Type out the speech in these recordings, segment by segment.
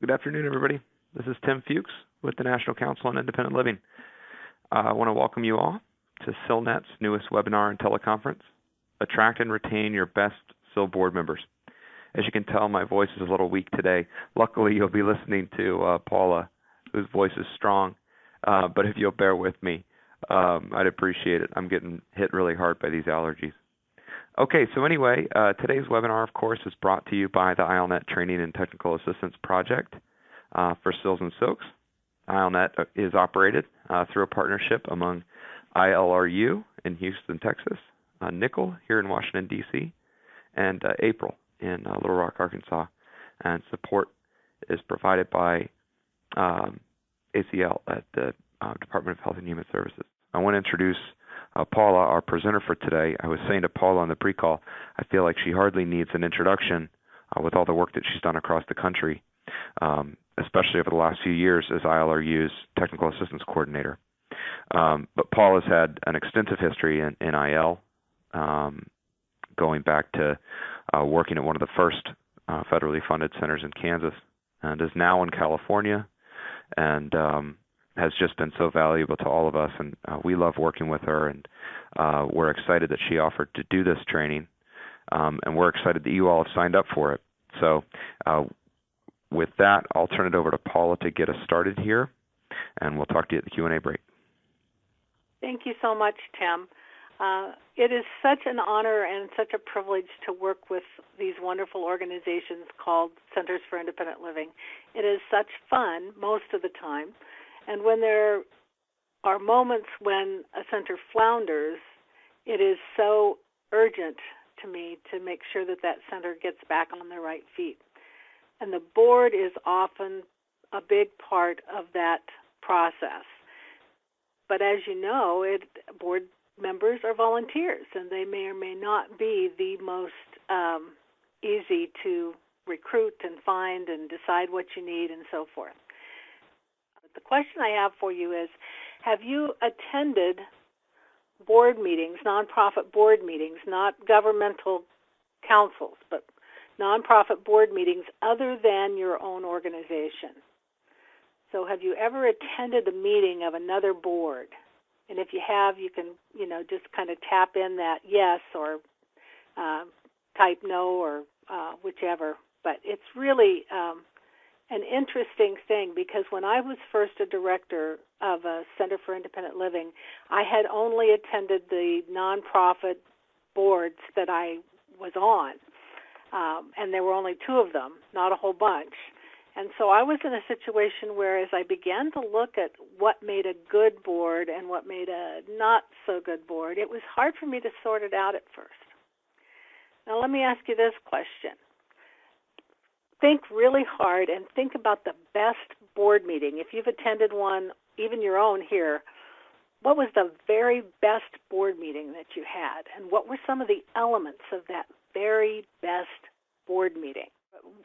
Good afternoon, everybody. This is Tim Fuchs with the National Council on Independent Living. I want to welcome you all to CILNet's newest webinar and teleconference, Attract and Retain Your Best CIL Board Members. As you can tell, my voice is a little weak today. Luckily, you'll be listening to Paula, whose voice is strong, but if you'll bear with me, I'd appreciate it. I'm getting hit really hard by these allergies. Okay, so anyway, today's webinar, of course, is brought to you by the ILNet Training and Technical Assistance Project for CILs and SOCs. ILNet is operated through a partnership among ILRU in Houston, Texas, Nickel here in Washington, D.C., and April in Little Rock, Arkansas. And support is provided by ACL at the Department of Health and Human Services. I want to introduce Paula, our presenter for today. I was saying to Paula on the pre-call, I feel like she hardly needs an introduction with all the work that she's done across the country, especially over the last few years as ILRU's Technical Assistance Coordinator. But Paula's had an extensive history in IL, going back to working at one of the first federally funded centers in Kansas, and is now in California, and has just been so valuable to all of us, and we love working with her, and we're excited that she offered to do this training, and we're excited that you all have signed up for it. So with that, I'll turn it over to Paula to get us started here, and we'll talk to you at the Q&A break. Thank you so much, Tim. It is such an honor and such a privilege to work with these wonderful organizations called Centers for Independent Living. It is such fun most of the time. And when there are moments when a center flounders, it is so urgent to me to make sure that that center gets back on the right feet. And the board is often a big part of that process. But as you know, board members are volunteers, and they may or may not be the most easy to recruit and find and decide what you need and so forth. The question I have for you is, have you attended board meetings, nonprofit board meetings, not governmental councils, but nonprofit board meetings other than your own organization? So have you ever attended a meeting of another board? And if you have, you can, just kind of tap in that yes or type no or whichever. But it's really an interesting thing, because when I was first a director of a Center for Independent Living, I had only attended the nonprofit boards that I was on, and there were only 2 of them, not a whole bunch. And so I was in a situation where, as I began to look at what made a good board and what made a not so good board, it was hard for me to sort it out at first. Now let me ask you this question. Think really hard and think about the best board meeting. If you've attended one, even your own here, what was the very best board meeting that you had? And what were some of the elements of that very best board meeting?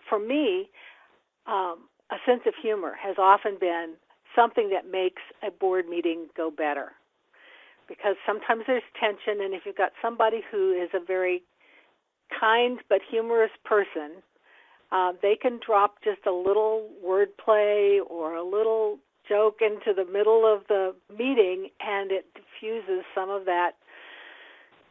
For me, a sense of humor has often been something that makes a board meeting go better. Because sometimes there's tension, and if you've got somebody who is a very kind but humorous person, they can drop just a little wordplay or a little joke into the middle of the meeting, and it diffuses some of that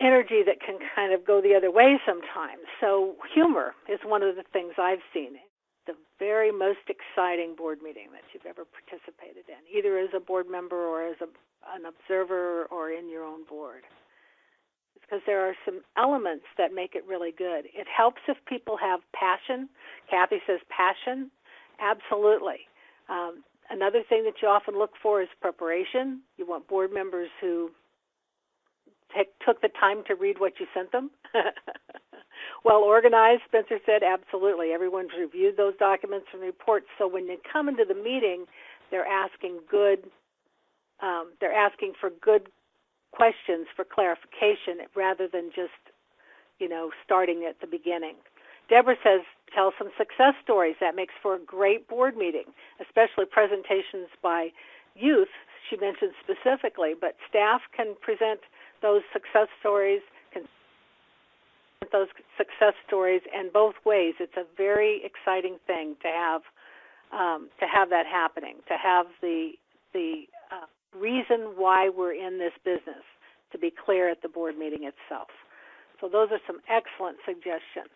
energy that can kind of go the other way sometimes. So humor is one of the things I've seen. The very most exciting board meeting that you've ever participated in, either as a board member or as an observer or in your own board. Because there are some elements that make it really good. It helps if people have passion. Kathy says passion. Absolutely. Another thing that you often look for is preparation. You want board members who took the time to read what you sent them. Well organized, Spencer said, absolutely. Everyone's reviewed those documents and reports, so when they come into the meeting, they're asking for good questions for clarification rather than just, starting at the beginning. Deborah says, tell some success stories. That makes for a great board meeting, especially presentations by youth, she mentioned specifically, but staff can present those success stories, and both ways. It's a very exciting thing to have to have that happening, to have the reason why we're in this business to be clear at the board meeting itself. So those are some excellent suggestions.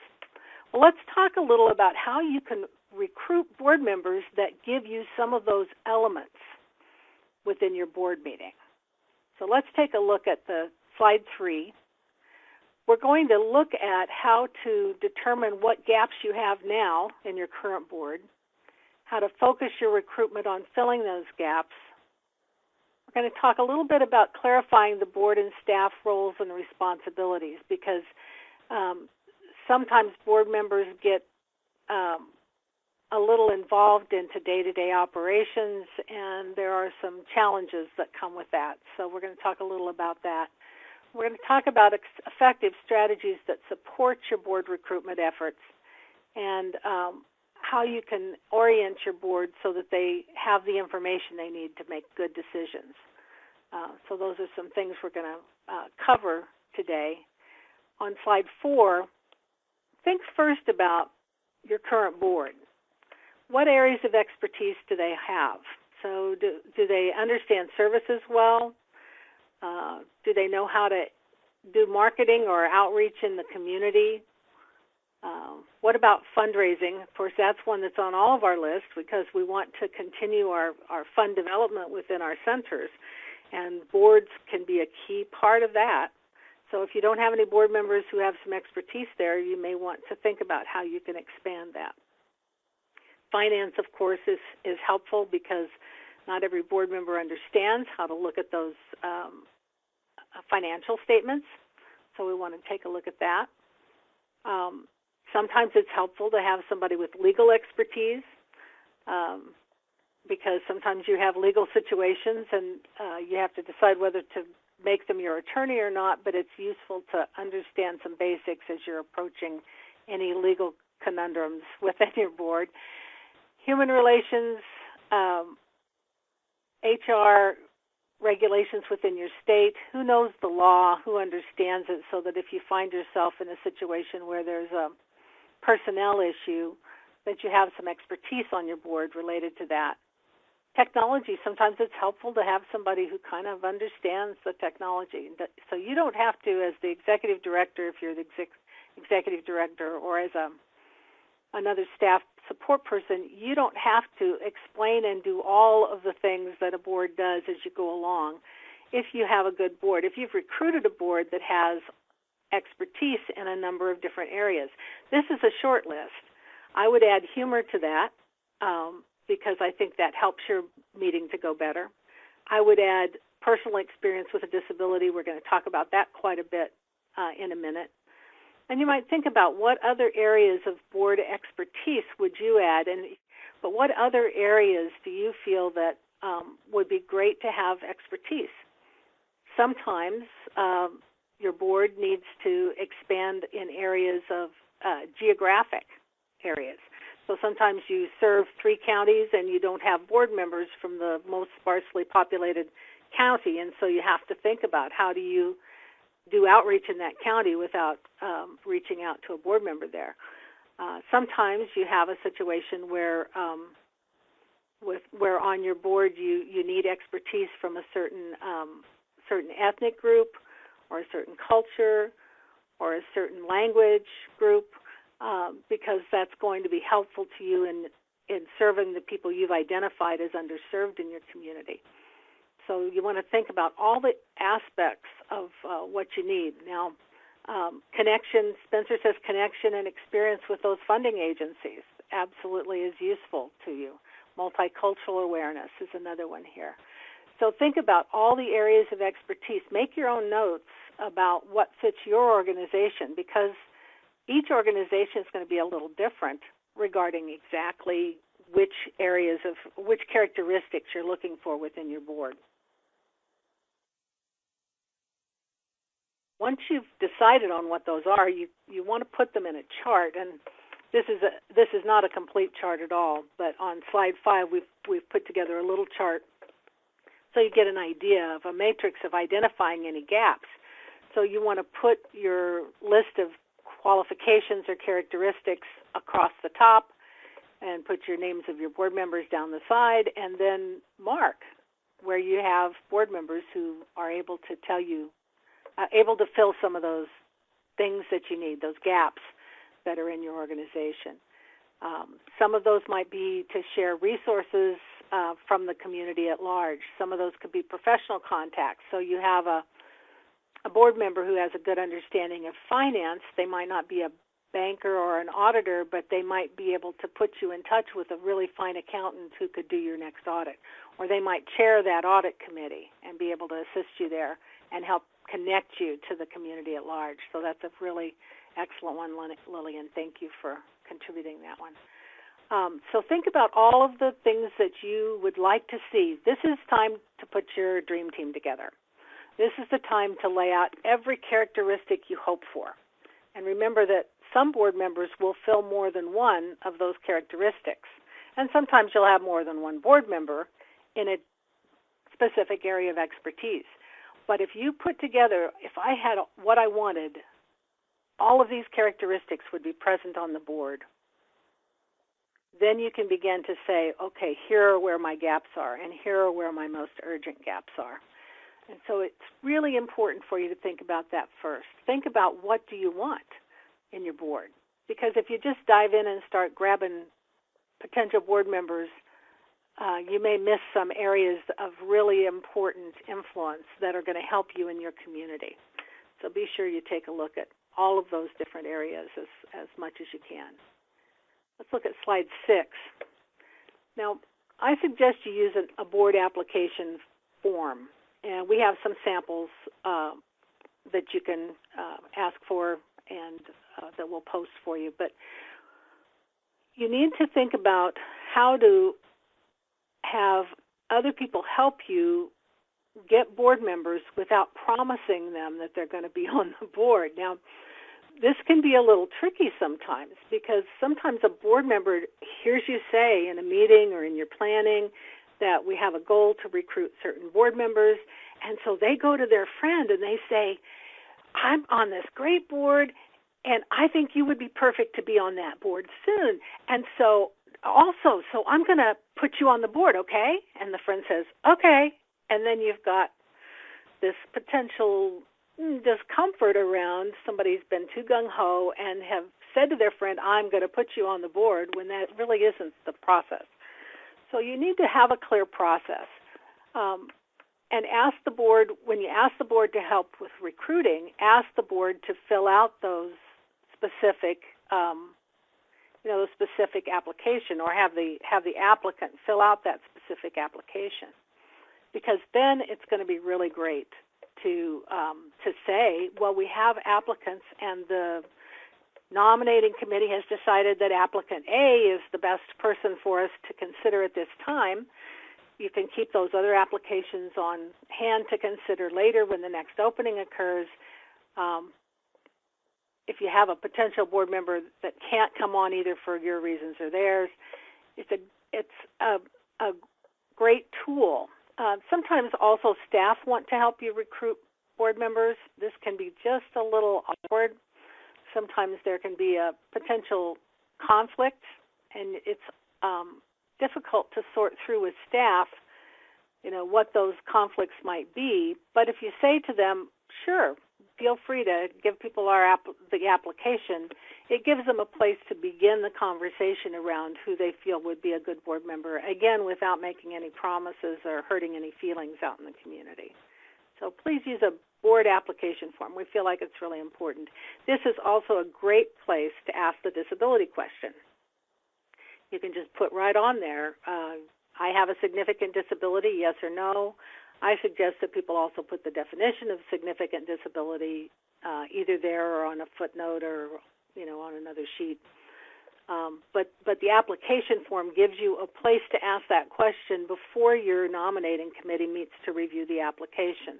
Well, let's talk a little about how you can recruit board members that give you some of those elements within your board meeting. So let's take a look at the slide 3. We're going to look at how to determine what gaps you have now in your current board, how to focus your recruitment on filling those gaps. We're going to talk a little bit about clarifying the board and staff roles and responsibilities, because sometimes board members get a little involved into day-to-day operations, and there are some challenges that come with that. So we're going to talk a little about that. We're going to talk about effective strategies that support your board recruitment efforts, and how you can orient your board so that they have the information they need to make good decisions. So those are some things we're going to cover today. On slide 4, think first about your current board. What areas of expertise do they have? So do they understand services well? Do they know how to do marketing or outreach in the community? What about fundraising? Of course, that's one that's on all of our lists because we want to continue our fund development within our centers, and boards can be a key part of that. So if you don't have any board members who have some expertise there, you may want to think about how you can expand that. Finance, of course, is helpful because not every board member understands how to look at those financial statements, so we want to take a look at that. Sometimes it's helpful to have somebody with legal expertise because sometimes you have legal situations and you have to decide whether to make them your attorney or not, but it's useful to understand some basics as you're approaching any legal conundrums within your board. Human relations, HR regulations within your state, who knows the law, who understands it, so that if you find yourself in a situation where there's a personnel issue, that you have some expertise on your board related to that. Technology, sometimes it's helpful to have somebody who kind of understands the technology. So you don't have to, as the executive director, if you're the executive director, or as another staff support person, you don't have to explain and do all of the things that a board does as you go along if you have a good board. If you've recruited a board that has expertise in a number of different areas. This is a short list. I would add humor to that because I think that helps your meeting to go better. I would add personal experience with a disability. We're going to talk about that quite a bit in a minute. And you might think about what other areas of board expertise would you add, but what other areas do you feel that would be great to have expertise? Sometimes your board needs to expand in areas of geographic areas. So sometimes you serve 3 counties and you don't have board members from the most sparsely populated county, and so you have to think about how do you do outreach in that county without reaching out to a board member there. Sometimes you have a situation where where on your board you need expertise from a certain ethnic group or a certain culture or a certain language group because that's going to be helpful to you in serving the people you've identified as underserved in your community. So you want to think about all the aspects of what you need. Now, connection, Spencer says connection and experience with those funding agencies absolutely is useful to you. Multicultural awareness is another one here. So think about all the areas of expertise. Make your own notes about what fits your organization because each organization is going to be a little different regarding exactly which areas of, which characteristics you're looking for within your board. Once you've decided on what those are, you want to put them in a chart, and this is not a complete chart at all, but on slide 5 we've put together a little chart so you get an idea of a matrix of identifying any gaps. So you want to put your list of qualifications or characteristics across the top, and put your names of your board members down the side, and then mark where you have board members who are able to tell you, able to fill some of those things that you need, those gaps that are in your organization. Some of those might be to share resources from the community at large. Some of those could be professional contacts. So you have a board member who has a good understanding of finance. They might not be a banker or an auditor, but they might be able to put you in touch with a really fine accountant who could do your next audit. Or they might chair that audit committee and be able to assist you there and help connect you to the community at large. So that's a really excellent one, Lillian. Thank you for contributing that one. So think about all of the things that you would like to see. This is time to put your dream team together. This is the time to lay out every characteristic you hope for. And remember that some board members will fill more than one of those characteristics. And sometimes you'll have more than one board member in a specific area of expertise. But if you put together, if I had what I wanted, all of these characteristics would be present on the board. Then you can begin to say, okay, here are where my gaps are, and here are where my most urgent gaps are. And so it's really important for you to think about that first. Think about what do you want in your board. Because if you just dive in and start grabbing potential board members, you may miss some areas of really important influence that are going to help you in your community. So be sure you take a look at all of those different areas as much as you can. Let's look at slide 6. Now, I suggest you use a board application form. And we have some samples that you can ask for and that we'll post for you. But you need to think about how to have other people help you get board members without promising them that they're going to be on the board. Now, this can be a little tricky sometimes because sometimes a board member hears you say in a meeting or in your planning that we have a goal to recruit certain board members, and so they go to their friend and they say, I'm on this great board, and I think you would be perfect to be on that board soon. And so I'm going to put you on the board, okay? And the friend says, okay. And then you've got this potential discomfort around somebody's been too gung-ho and have said to their friend, I'm going to put you on the board, when that really isn't the process. So you need to have a clear process. And ask the board, when you ask the board to help with recruiting, ask the board to fill out those specific, the specific application, or have the applicant fill out that specific application, because then it's going to be really great to say, well, we have applicants, and the nominating committee has decided that applicant A is the best person for us to consider at this time. You can keep those other applications on hand to consider later when the next opening occurs. If you have a potential board member that can't come on either for your reasons or theirs, it's a great tool. Sometimes also staff want to help you recruit board members. This can be just a little awkward. Sometimes there can be a potential conflict, and it's difficult to sort through with staff, what those conflicts might be. But if you say to them, sure, feel free to give people the application, it gives them a place to begin the conversation around who they feel would be a good board member, again, without making any promises or hurting any feelings out in the community. So please use a board application form. We feel like it's really important. This is also a great place to ask the disability question. You can just put right on there, I have a significant disability, yes or no. I suggest that people also put the definition of significant disability either there or on a footnote or on another sheet. But the application form gives you a place to ask that question before your nominating committee meets to review the application,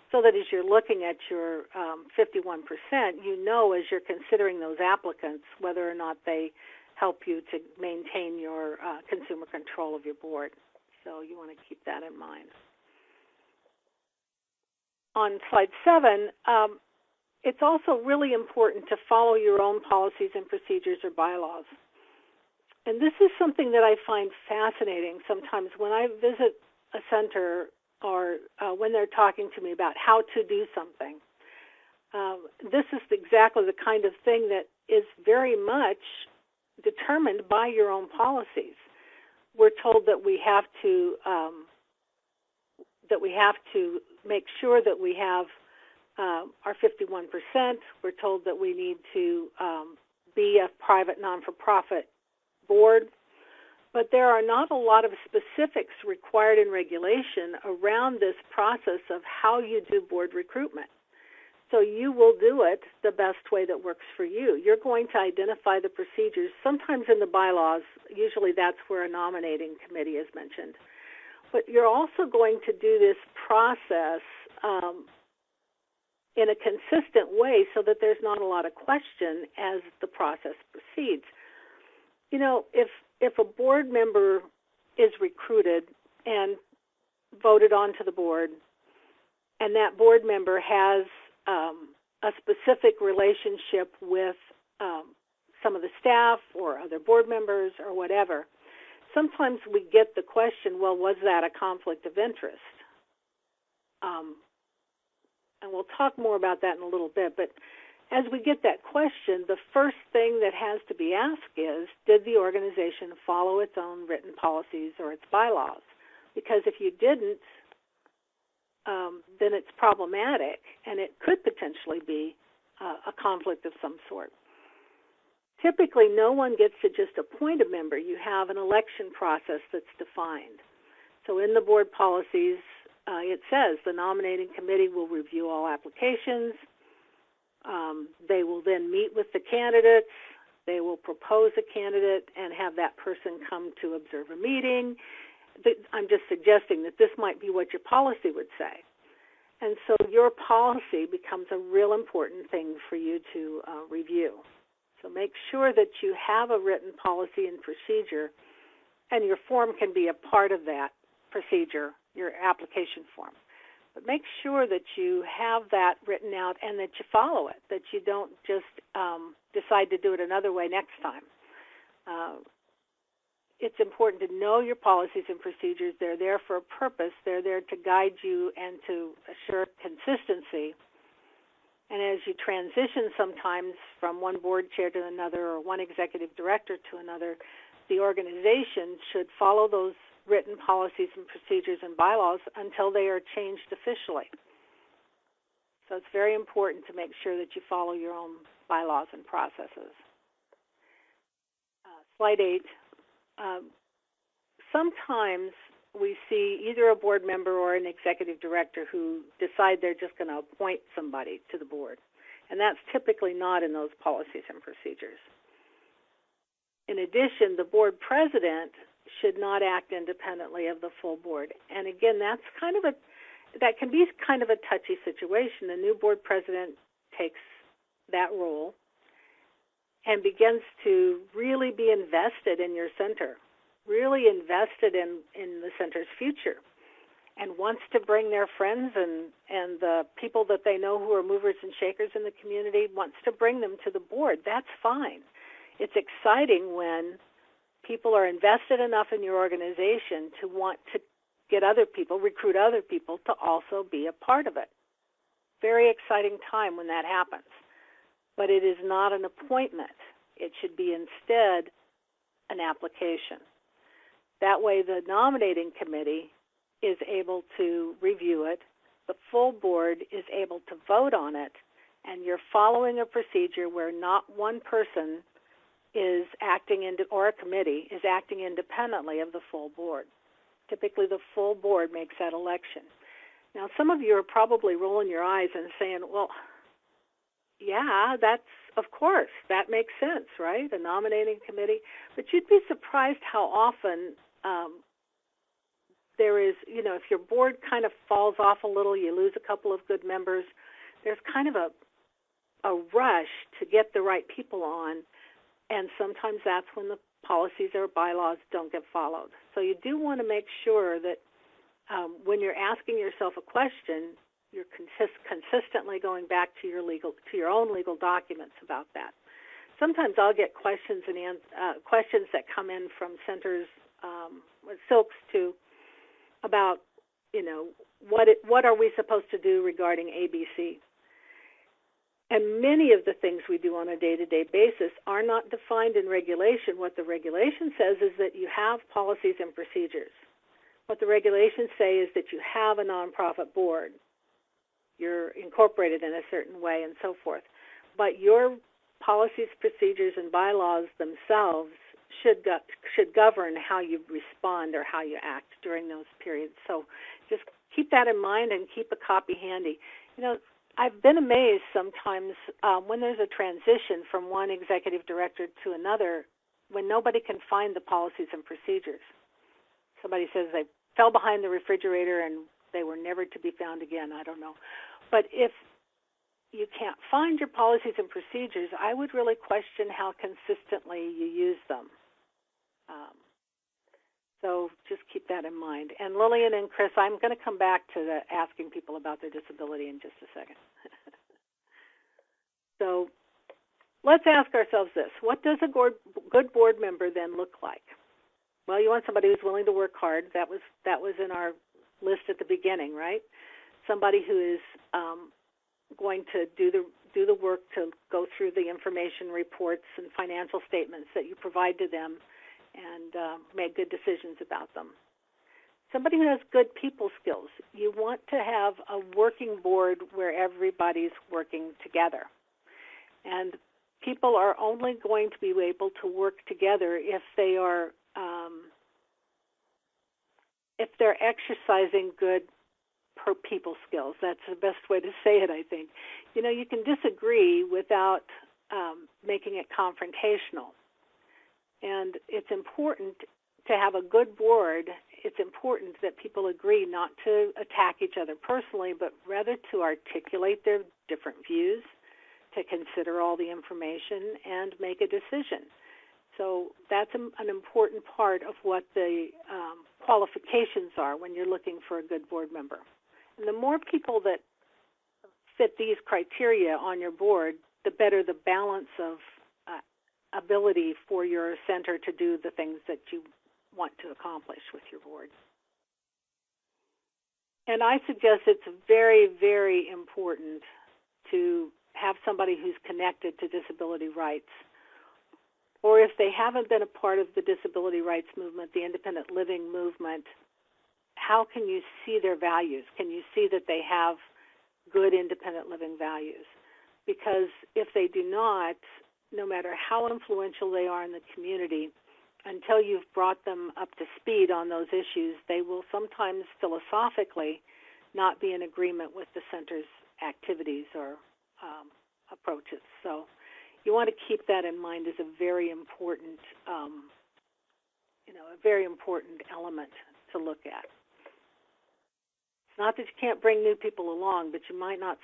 so that as you're looking at your 51%, as you're considering those applicants, whether or not they help you to maintain your consumer control of your board. So you want to keep that in mind. On slide 7, it's also really important to follow your own policies and procedures or bylaws. And this is something that I find fascinating sometimes when I visit a center or when they're talking to me about how to do something. This is exactly the kind of thing that is very much determined by your own policies. We're told that we have to make sure that we have our 51%. We're told that we need to be a private non-for-profit board, but there are not a lot of specifics required in regulation around this process of how you do board recruitment. So you will do it the best way that works for you. You're going to identify the procedures, sometimes in the bylaws. Usually that's where a nominating committee is mentioned. But you're also going to do this process in a consistent way so that there's not a lot of question as the process proceeds. You know, if a board member is recruited and voted onto the board, and that board member has a specific relationship with some of the staff or other board members or whatever, sometimes we get the question, well, was that a conflict of interest? And we'll talk more about that in a little bit, but as we get that question, the first thing that has to be asked is, did the organization follow its own written policies or its bylaws? Because if you didn't, then it's problematic, and it could potentially be a conflict of some sort. Typically, no one gets to just appoint a member. You have an election process that's defined. So in the board policies, it says the nominating committee will review all applications. They will then meet with the candidates. They will propose a candidate and have that person come to observe a meeting. I'm just suggesting that this might be what your policy would say. And so your policy becomes a real important thing for you to review. So make sure that you have a written policy and procedure, and your form can be a part of that procedure, your application form. But make sure that you have that written out and that you follow it, that you don't just decide to do it another way next time. It's important to know your policies and procedures. They're there for a purpose. They're there to guide you and to assure consistency. And as you transition sometimes from one board chair to another or one executive director to another, the organization should follow those written policies and procedures and bylaws until they are changed officially. So it's very important to make sure that you follow your own bylaws and processes. Slide 8. Sometimes we see either a board member or an executive director who decide they're just going to appoint somebody to the board, and that's typically not in those policies and procedures. In addition, the board president should not act independently of the full board, and again, that can be kind of a touchy situation. The new board president takes that role and begins to really be invested in your center, really invested in the center's future, and wants to bring their friends and the people that they know who are movers and shakers in the community, wants to bring them to the board. That's fine. It's exciting when people are invested enough in your organization to want to get other people, recruit other people to also be a part of it. Very exciting time when that happens. But it is not an appointment. It should be instead an application. That way the nominating committee is able to review it, the full board is able to vote on it, and you're following a procedure where not one person is acting or a committee is acting independently of the full board. Typically the full board makes that election. Now some of you are probably rolling your eyes and saying, well, yeah, that's, of course, that makes sense, right? A nominating committee. But you'd be surprised how often there is, if your board kind of falls off a little, you lose a couple of good members, there's kind of a rush to get the right people on, and sometimes that's when the policies or bylaws don't get followed. So you do want to make sure that when you're asking yourself a question, you're consistently going back to your own legal documents about that. sometimes I'll get questions questions that come in from centers, with Silks too, about, what are we supposed to do regarding ABC? And many of the things we do on a day-to-day basis are not defined in regulation. What the regulation says is that you have policies and procedures. What the regulations say is that you have a nonprofit board. You're incorporated in a certain way and so forth. But your policies, procedures, and bylaws themselves should govern how you respond or how you act during those periods. So just keep that in mind and keep a copy handy. I've been amazed sometimes when there's a transition from one executive director to another when nobody can find the policies and procedures. Somebody says they fell behind the refrigerator and they were never to be found again. I don't know. But if you can't find your policies and procedures, I would really question how consistently you use them. So just keep that in mind. And Lillian and Chris, I'm going to come back to asking people about their disability in just a second. So let's ask ourselves this. What does a good board member then look like? Well, you want somebody who's willing to work hard. That was in our list at the beginning, right? Somebody who is going to do the work to go through the information reports and financial statements that you provide to them and make good decisions about them. Somebody who has good people skills. You want to have a working board where everybody's working together. And people are only going to be able to work together if they are if they're exercising good people skills. That's the best way to say it, I think. You can disagree without making it confrontational. And it's important to have a good board. It's important that people agree not to attack each other personally, but rather to articulate their different views, to consider all the information, and make a decision. So that's an important part of what the qualifications are when you're looking for a good board member. And the more people that fit these criteria on your board, the better the balance of ability for your center to do the things that you want to accomplish with your board. And I suggest it's very, very important to have somebody who's connected to disability rights. Or if they haven't been a part of the disability rights movement, the independent living movement, how can you see their values? Can you see that they have good independent living values? Because if they do not, no matter how influential they are in the community, until you've brought them up to speed on those issues, they will sometimes philosophically not be in agreement with the center's activities or approaches. So you want to keep that in mind as a very important, a very important element to look at. It's not that you can't bring new people along, but you might not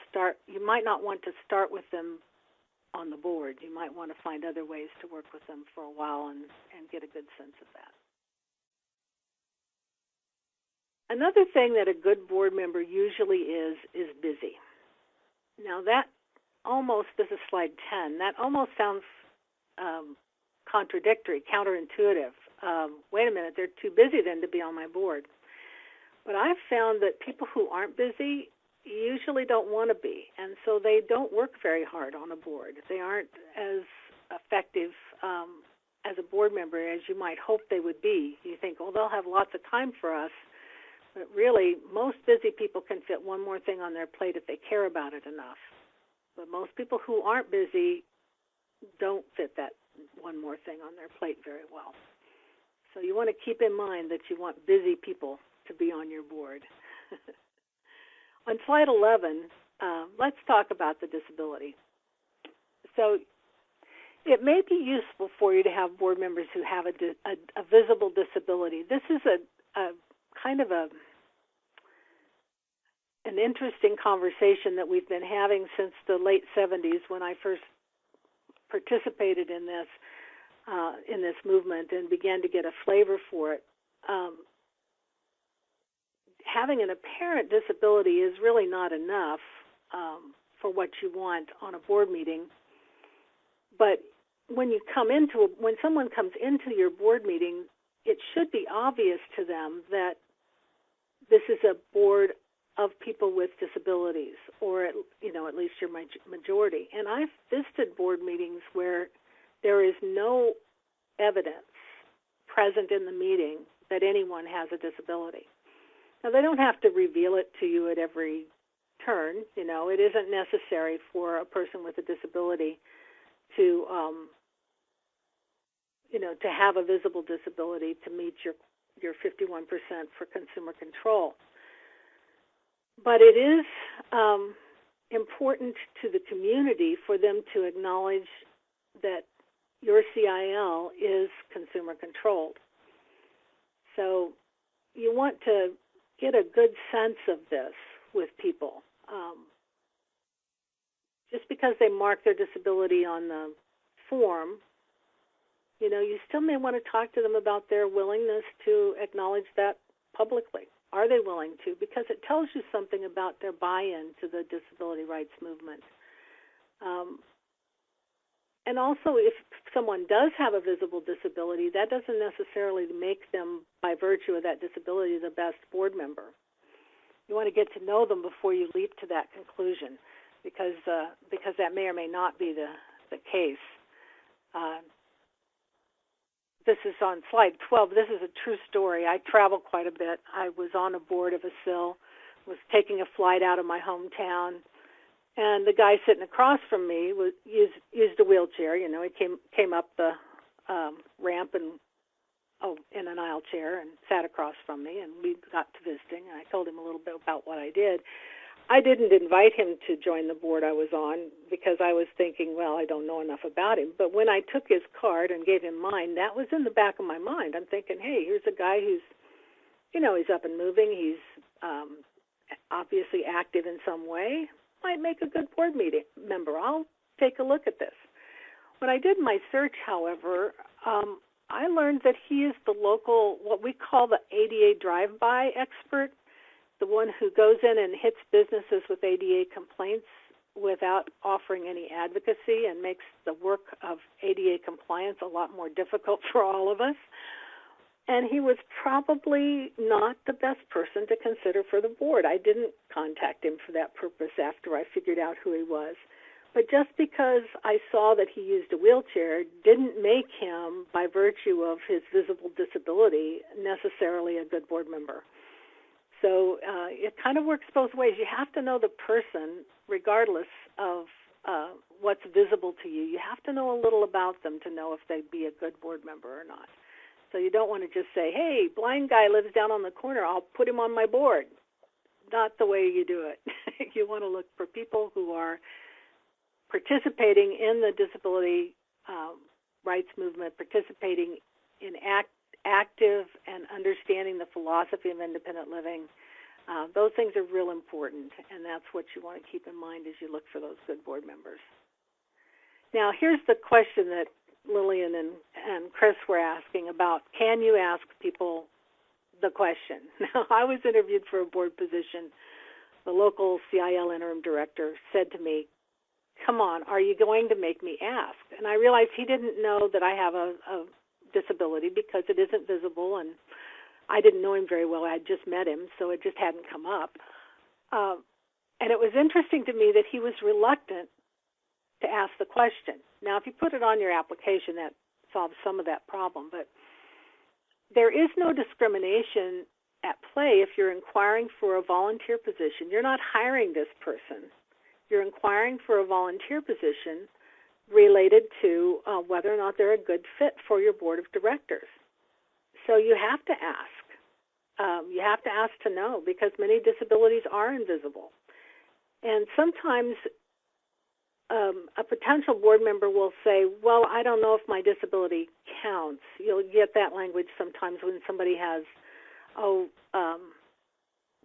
want to start with them on the board. You might want to find other ways to work with them for a while and get a good sense of that. Another thing that a good board member usually is busy. Now that almost, this is slide 10, that almost sounds contradictory, counterintuitive. Wait a minute, they're too busy then to be on my board. But I've found that people who aren't busy usually don't want to be, and so they don't work very hard on a board. They aren't as effective as a board member as you might hope they would be. You think, well, they'll have lots of time for us, but really most busy people can fit one more thing on their plate if they care about it enough. But most people who aren't busy don't fit that one more thing on their plate very well. So you want to keep in mind that you want busy people to be on your board. On slide 11, let's talk about the disability. So it may be useful for you to have board members who have a visible disability. This is a kind of an interesting conversation that we've been having since the late 70s when I first participated in this movement and began to get a flavor for it. Having an apparent disability is really not enough for what you want on a board meeting, but when someone comes into your board meeting, it should be obvious to them that this is a board of people with disabilities, or at least your majority. And I've visited board meetings where there is no evidence present in the meeting that anyone has a disability. Now, they don't have to reveal it to you at every turn. It isn't necessary for a person with a disability to to have a visible disability to meet your 51% for consumer control. But it is important to the community for them to acknowledge that your CIL is consumer controlled. So you want to get a good sense of this with people. Just because they mark their disability on the form, you still may want to talk to them about their willingness to acknowledge that publicly. Are they willing to? Because it tells you something about their buy-in to the disability rights movement. And also, if someone does have a visible disability, that doesn't necessarily make them, by virtue of that disability, the best board member. You want to get to know them before you leap to that conclusion, because that may or may not be the case. This is on slide 12. This is a true story. I travel quite a bit. I was on a board of a CIL, was taking a flight out of my hometown, and the guy sitting across from me used a wheelchair. He came up the ramp in an aisle chair and sat across from me, and we got to visiting, and I told him a little bit about what I did. I didn't invite him to join the board I was on because I was thinking, well, I don't know enough about him. But when I took his card and gave him mine, that was in the back of my mind. I'm thinking, hey, here's a guy who's, he's up and moving. He's obviously active in some way. Might make a good board meeting member. I'll take a look at this. When I did my search, however, I learned that he is the local, what we call the ADA drive-by expert, the one who goes in and hits businesses with ADA complaints without offering any advocacy and makes the work of ADA compliance a lot more difficult for all of us. And he was probably not the best person to consider for the board. I didn't contact him for that purpose after I figured out who he was. But just because I saw that he used a wheelchair didn't make him, by virtue of his visible disability, necessarily a good board member. So it kind of works both ways. You have to know the person, regardless of what's visible to you. You have to know a little about them to know if they'd be a good board member or not. So you don't want to just say, hey, blind guy lives down on the corner, I'll put him on my board. Not the way you do it. You want to look for people who are participating in the disability rights movement, participating in active and understanding the philosophy of independent living. Those things are real important, and that's what you want to keep in mind as you look for those good board members. Now, here's the question that Lillian and Chris were asking about, can you ask people the question? Now, I was interviewed for a board position. The local CIL interim director said to me, come on, are you going to make me ask? And I realized he didn't know that I have a disability because it isn't visible, and I didn't know him very well. I had just met him, so it just hadn't come up. And it was interesting to me that he was reluctant to ask the question. Now, if you put it on your application, that solves some of that problem, but there is no discrimination at play if you're inquiring for a volunteer position. You're not hiring this person. You're inquiring for a volunteer position related to whether or not they're a good fit for your board of directors. So you have to ask. You have to ask to know, because many disabilities are invisible. And sometimes a potential board member will say, well, I don't know if my disability counts. You'll get that language sometimes when somebody has,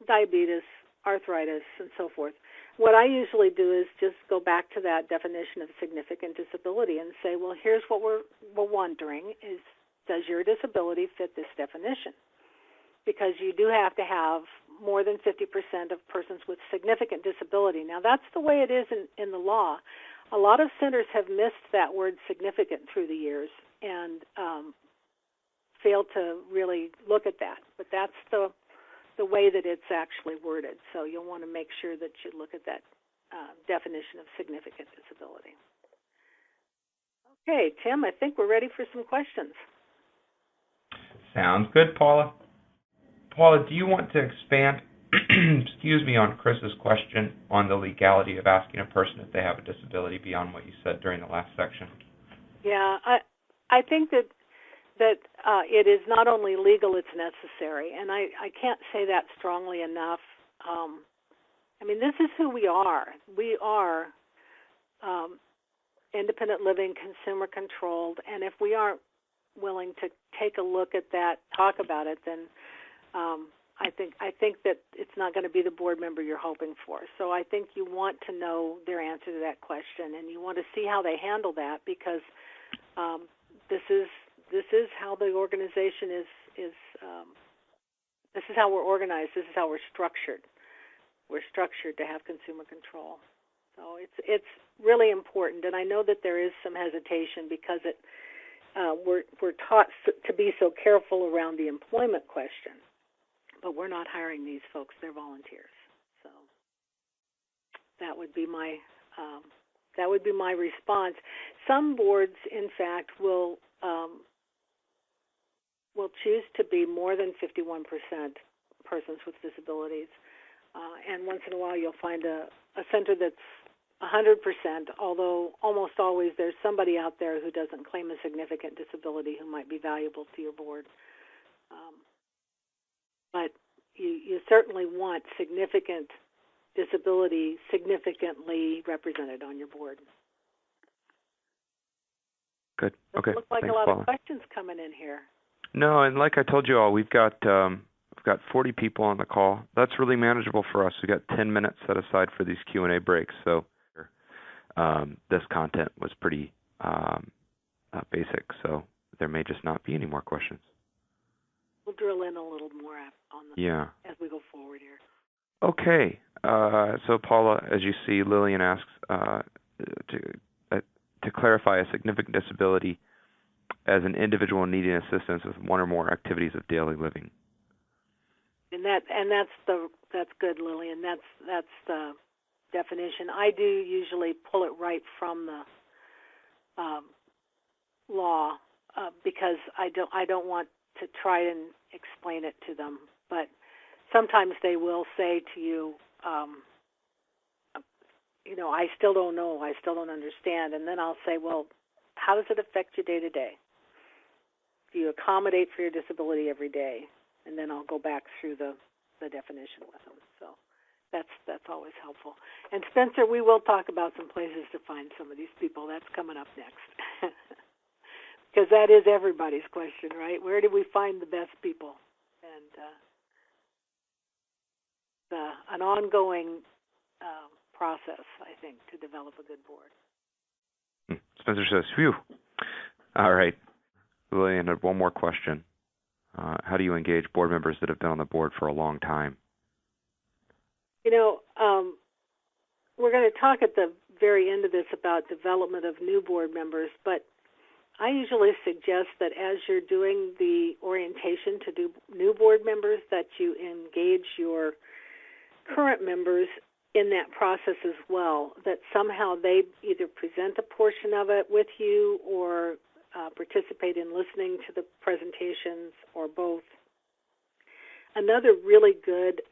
diabetes, arthritis, and so forth. What I usually do is just go back to that definition of significant disability and say, well, here's what we're wondering is, does your disability fit this definition? Because you do have to have more than 50% of persons with significant disability. Now, that's the way it is in the law. a lot of centers have missed that word significant through the years and failed to really look at that. But that's the way that it's actually worded. So you'll want to make sure that you look at that definition of significant disability. Okay, Tim, I think we're ready for some questions. Sounds good, Paula. Paula, do you want to expand, excuse me, on Chris's question on the legality of asking a person if they have a disability beyond what you said during the last section? Yeah, I think that it is not only legal, it's necessary, and I can't say that strongly enough. I mean, this is who we are. We are independent living, consumer controlled, and if we aren't willing to take a look at that, talk about it, then I think that it's not going to be the board member you're hoping for. So I think you want to know their answer to that question, and you want to see how they handle that, because this is how the organization is. This is how we're organized. This is how we're structured. We're structured to have consumer control. So it's really important, and I know that there is some hesitation because we're taught to be so careful around the employment question, but we're not hiring these folks; they're volunteers. So that would be my response. Some boards, in fact, will choose to be more than 51% persons with disabilities, and once in a while you'll find a center that's 100%, although almost always there's somebody out there who doesn't claim a significant disability who might be valuable to your board. But you certainly want significant disability significantly represented on your board. Good. Okay. Looks like Thanks, a lot Paula. of questions coming in here. No, and like I told you all, we've got 40 people on the call. That's really manageable for us. We've got 10 minutes set aside for these Q&A breaks. So this content was pretty basic, so there may just not be any more questions. We'll drill in a little more on the, as we go forward here. Okay. So Paula, as you see, Lillian asks to clarify a significant disability as an individual needing assistance with one or more activities of daily living. And that's good, Lillian. That's the definition. I do usually pull it right from the law because I don't want to try and explain it to them. But sometimes they will say to you, I still don't know, I still don't understand. And then I'll say, well, how does it affect you day to day? Do you accommodate for your disability every day? And then I'll go back through the definition with them. So that's always helpful. And Spencer, we will talk about some places to find some of these people. That's coming up next. Because that is everybody's question, right? Where do we find the best people? And an ongoing process, I think, to develop a good board. Spencer says, phew. All right. Lillian had one more question. How do you engage board members that have been on the board for a long time? We're going to talk at the very end of this about development of new board members, but I usually suggest that as you're doing the orientation to do new board members, that you engage your current members in that process as well, that somehow they either present a portion of it with you or participate in listening to the presentations, or both. Another really good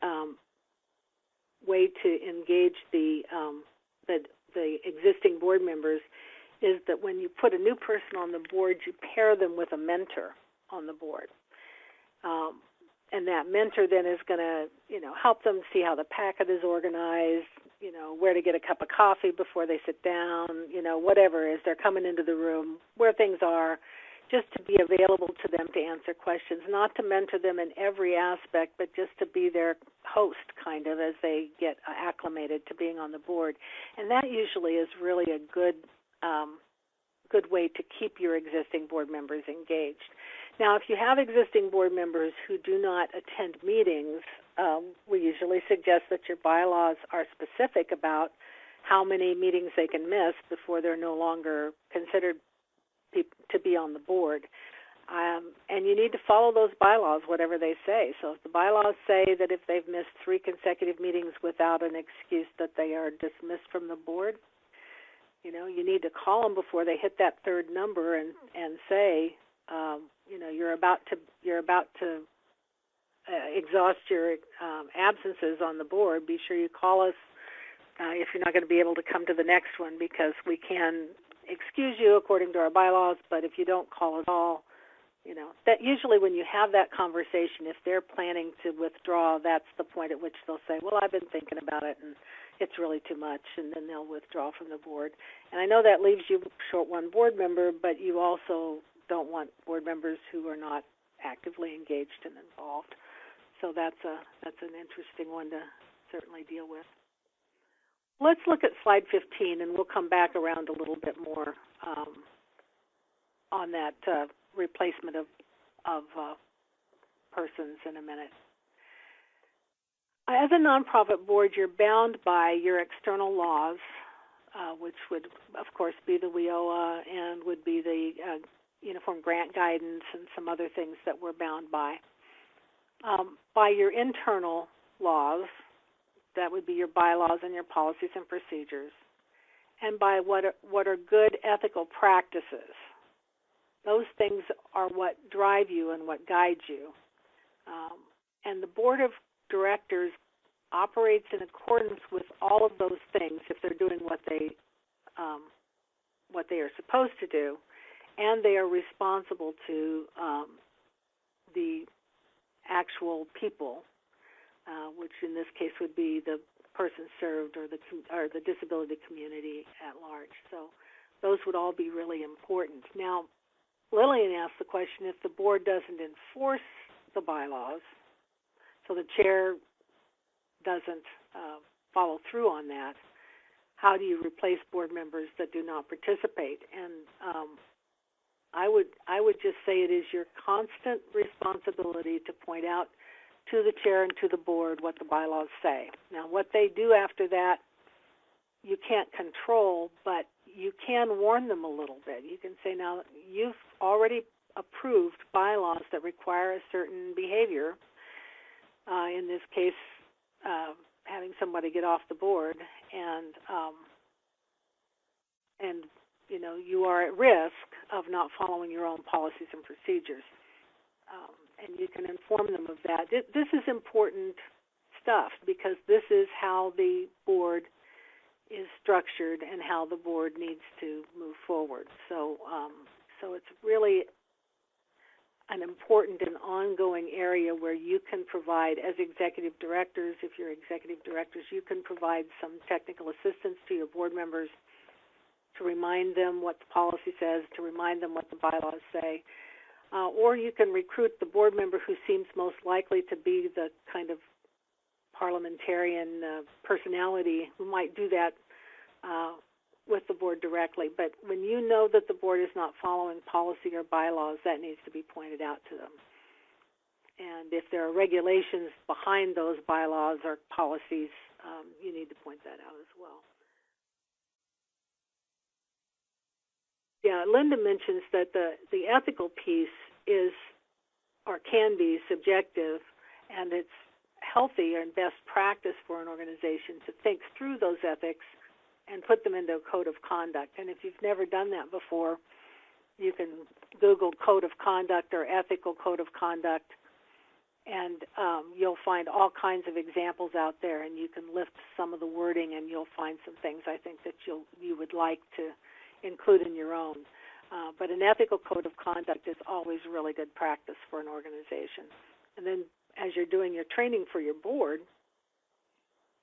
way to engage the existing board members is that when you put a new person on the board, you pair them with a mentor on the board. And that mentor then is going to, help them see how the packet is organized, where to get a cup of coffee before they sit down, whatever as they're coming into the room, where things are, just to be available to them to answer questions, not to mentor them in every aspect, but just to be their host kind of as they get acclimated to being on the board. And that usually is really a good way to keep your existing board members engaged. Now, if you have existing board members who do not attend meetings, we usually suggest that your bylaws are specific about how many meetings they can miss before they're no longer considered to be on the board. And you need to follow those bylaws, whatever they say. So if the bylaws say that if they've missed 3 consecutive meetings without an excuse that they are dismissed from the board, you need to call them before they hit that third number and say, you're about to exhaust your absences on the board. Be sure you call us if you're not going to be able to come to the next one, because we can excuse you according to our bylaws, but if you don't call at all, that usually when you have that conversation, if they're planning to withdraw, that's the point at which they'll say, well, I've been thinking about it and it's really too much, and then they'll withdraw from the board. And I know that leaves you short one board member, but you also don't want board members who are not actively engaged and involved. So that's an interesting one to certainly deal with. Let's look at slide 15, and we'll come back around a little bit more on that replacement of persons in a minute. As a nonprofit board, you're bound by your external laws, which would, of course, be the WIOA and would be the Uniform Grant Guidance and some other things that we're bound by. By your internal laws, that would be your bylaws and your policies and procedures, and by what are good ethical practices. Those things are what drive you and what guide you. And the Board of Directors operates in accordance with all of those things if they're doing what they are supposed to do, and they are responsible to the actual people, which in this case would be the person served or the disability community at large. So those would all be really important. Now, Lillian asked the question, if the board doesn't enforce the bylaws, so the chair doesn't follow through on that, how do you replace board members that do not participate? And I would just say it is your constant responsibility to point out to the chair and to the board what the bylaws say. Now, what they do after that, you can't control, but you can warn them a little bit. You can say, now, you've already approved bylaws that require a certain behavior, in this case, having somebody get off the board, and you are at risk of not following your own policies and procedures. And you can inform them of that. This is important stuff because this is how the board is structured and how the board needs to move forward. So it's really an important and ongoing area where you can provide, as executive directors, if you're executive directors, you can provide some technical assistance to your board members to remind them what the policy says, to remind them what the bylaws say. Or you can recruit the board member who seems most likely to be the kind of parliamentarian personality who might do that with the board directly. But when you know that the board is not following policy or bylaws, that needs to be pointed out to them. And if there are regulations behind those bylaws or policies, you need to point that out as well. Yeah, Linda mentions that the ethical piece is or can be subjective, and it's healthy and best practice for an organization to think through those ethics and put them into a code of conduct. And if you've never done that before, you can Google code of conduct or ethical code of conduct, and you'll find all kinds of examples out there, and you can lift some of the wording and you'll find some things I think that you would like to include in your own. But an ethical code of conduct is always really good practice for an organization. And then as you're doing your training for your board,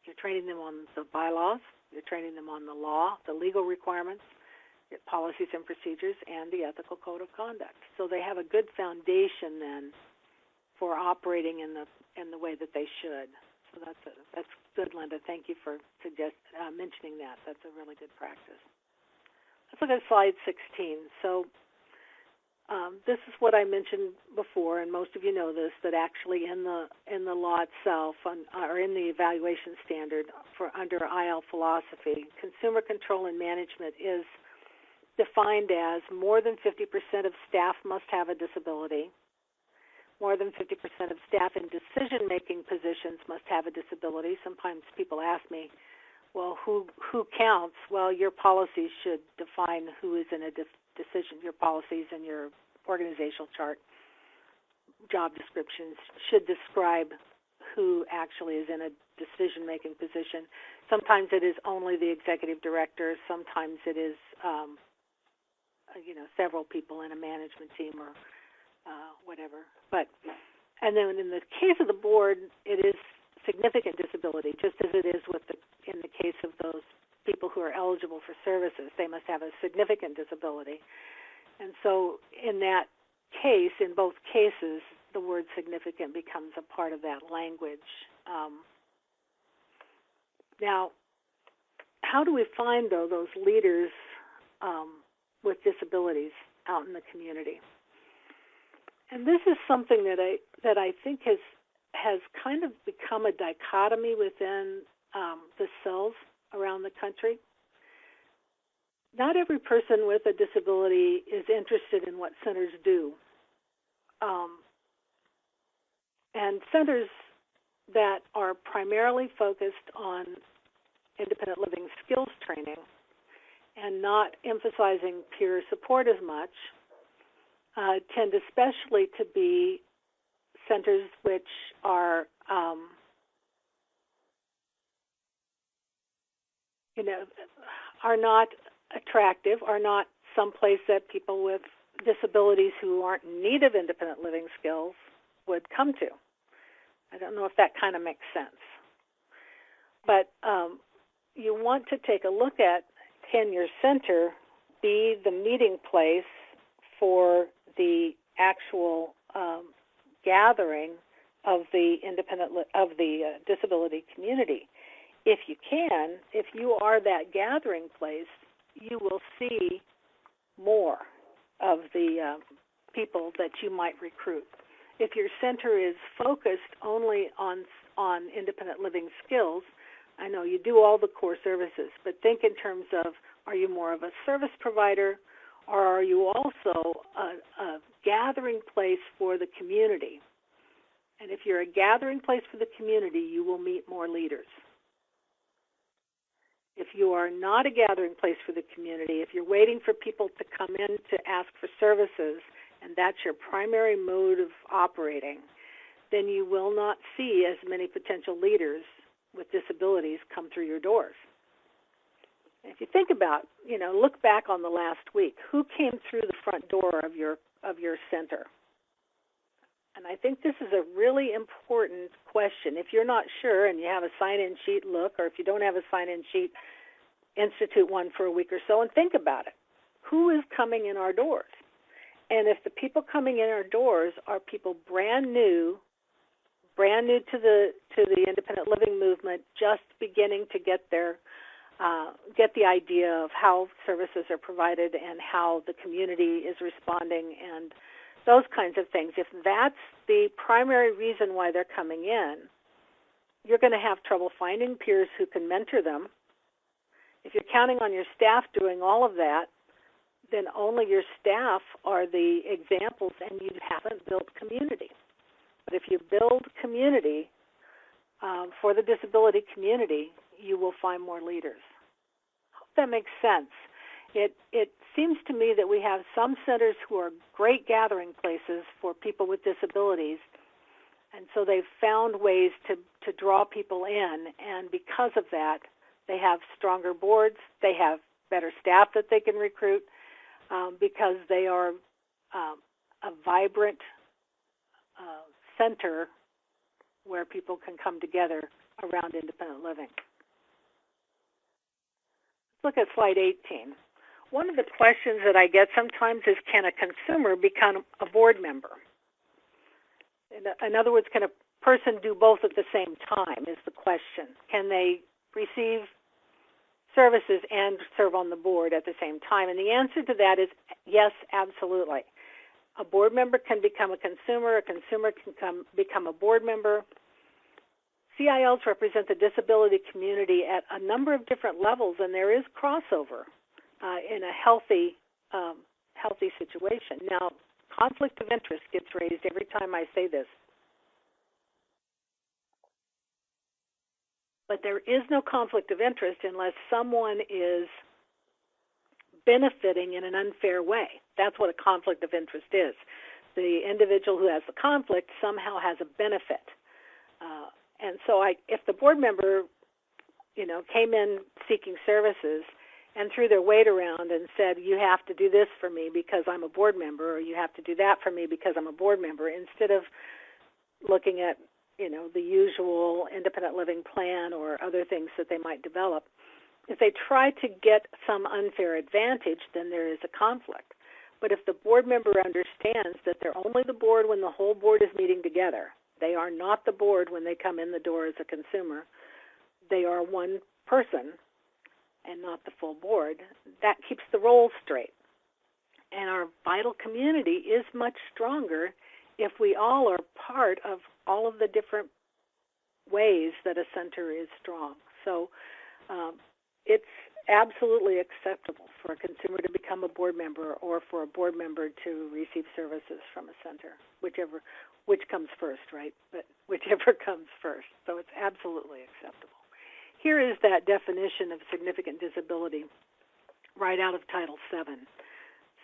you're training them on the bylaws, you're training them on the law, the legal requirements, policies and procedures, and the ethical code of conduct. So they have a good foundation then for operating in the way that they should. So that's good, Linda. Thank you for mentioning that. That's a really good practice. Let's look at slide 16. So This is what I mentioned before, and most of you know this, that actually in the law itself, or in the evaluation standard for under IL philosophy, consumer control and management is defined as more than 50% of staff must have a disability. More than 50% of staff in decision-making positions must have a disability. Sometimes people ask me, well, who counts? Well, your policies should define who is in a decision. Your policies and your organizational chart, job descriptions should describe who actually is in a decision-making position. Sometimes it is only the executive director. Sometimes it is, several people in a management team or whatever. And then in the case of the board, it is significant disability, just as it is in the case of those people who are eligible for services. They must have a significant disability. And so in that case, in both cases, the word significant becomes a part of that language. Now, how do we find, though, those leaders with disabilities out in the community? And this is something that I think has kind of become a dichotomy within the CILs around the country. Not every person with a disability is interested in what centers do. And centers that are primarily focused on independent living skills training and not emphasizing peer support as much tend especially to be centers which are, are not attractive, are not someplace that people with disabilities who aren't in need of independent living skills would come to. I don't know if that kind of makes sense. But you want to take a look at, can your center be the meeting place for the actual gathering of the disability community? If you can, if you are that gathering place, you will see more of the people that you might recruit. If your center is focused only on independent living skills, I know you do all the core services, but think in terms of, are you more of a service provider, or are you also a gathering place for the community? And if you're a gathering place for the community, you will meet more leaders. If you are not a gathering place for the community, if you're waiting for people to come in to ask for services, and that's your primary mode of operating, then you will not see as many potential leaders with disabilities come through your doors. If you think about, look back on the last week, who came through the front door of your center? And I think this is a really important question. If you're not sure and you have a sign-in sheet, look, or if you don't have a sign-in sheet, institute one for a week or so and think about it. Who is coming in our doors? And if the people coming in our doors are people brand new to the independent living movement, just beginning to get the idea of how services are provided and how the community is responding and those kinds of things. If that's the primary reason why they're coming in, you're going to have trouble finding peers who can mentor them. If you're counting on your staff doing all of that, then only your staff are the examples and you haven't built community. But if you build community for the disability community, you will find more leaders. I hope that makes sense. It seems to me that we have some centers who are great gathering places for people with disabilities, and so they've found ways to draw people in, and because of that, they have stronger boards, they have better staff that they can recruit, because they are a vibrant center where people can come together around independent living. Let's look at slide 18. One of the questions that I get sometimes is, can a consumer become a board member? In other words, can a person do both at the same time is the question. Can they receive services and serve on the board at the same time? And the answer to that is yes, absolutely. A board member can become a consumer can become a board member. CILs represent the disability community at a number of different levels, and there is crossover in a healthy situation. Now, conflict of interest gets raised every time I say this. But there is no conflict of interest unless someone is benefiting in an unfair way. That's what a conflict of interest is. The individual who has the conflict somehow has a benefit. And so if the board member, came in seeking services and threw their weight around and said, you have to do this for me because I'm a board member, or you have to do that for me because I'm a board member, instead of looking at, the usual independent living plan or other things that they might develop, if they try to get some unfair advantage, then there is a conflict. But if the board member understands that they're only the board when the whole board is meeting together, they are not the board when they come in the door as a consumer, they are one person and not the full board, that keeps the roles straight. And our vital community is much stronger if we all are part of all of the different ways that a center is strong. So it's absolutely acceptable for a consumer to become a board member or for a board member to receive services from a center, which comes first, right? But whichever comes first. So it's absolutely acceptable. Here is that definition of significant disability right out of Title VII.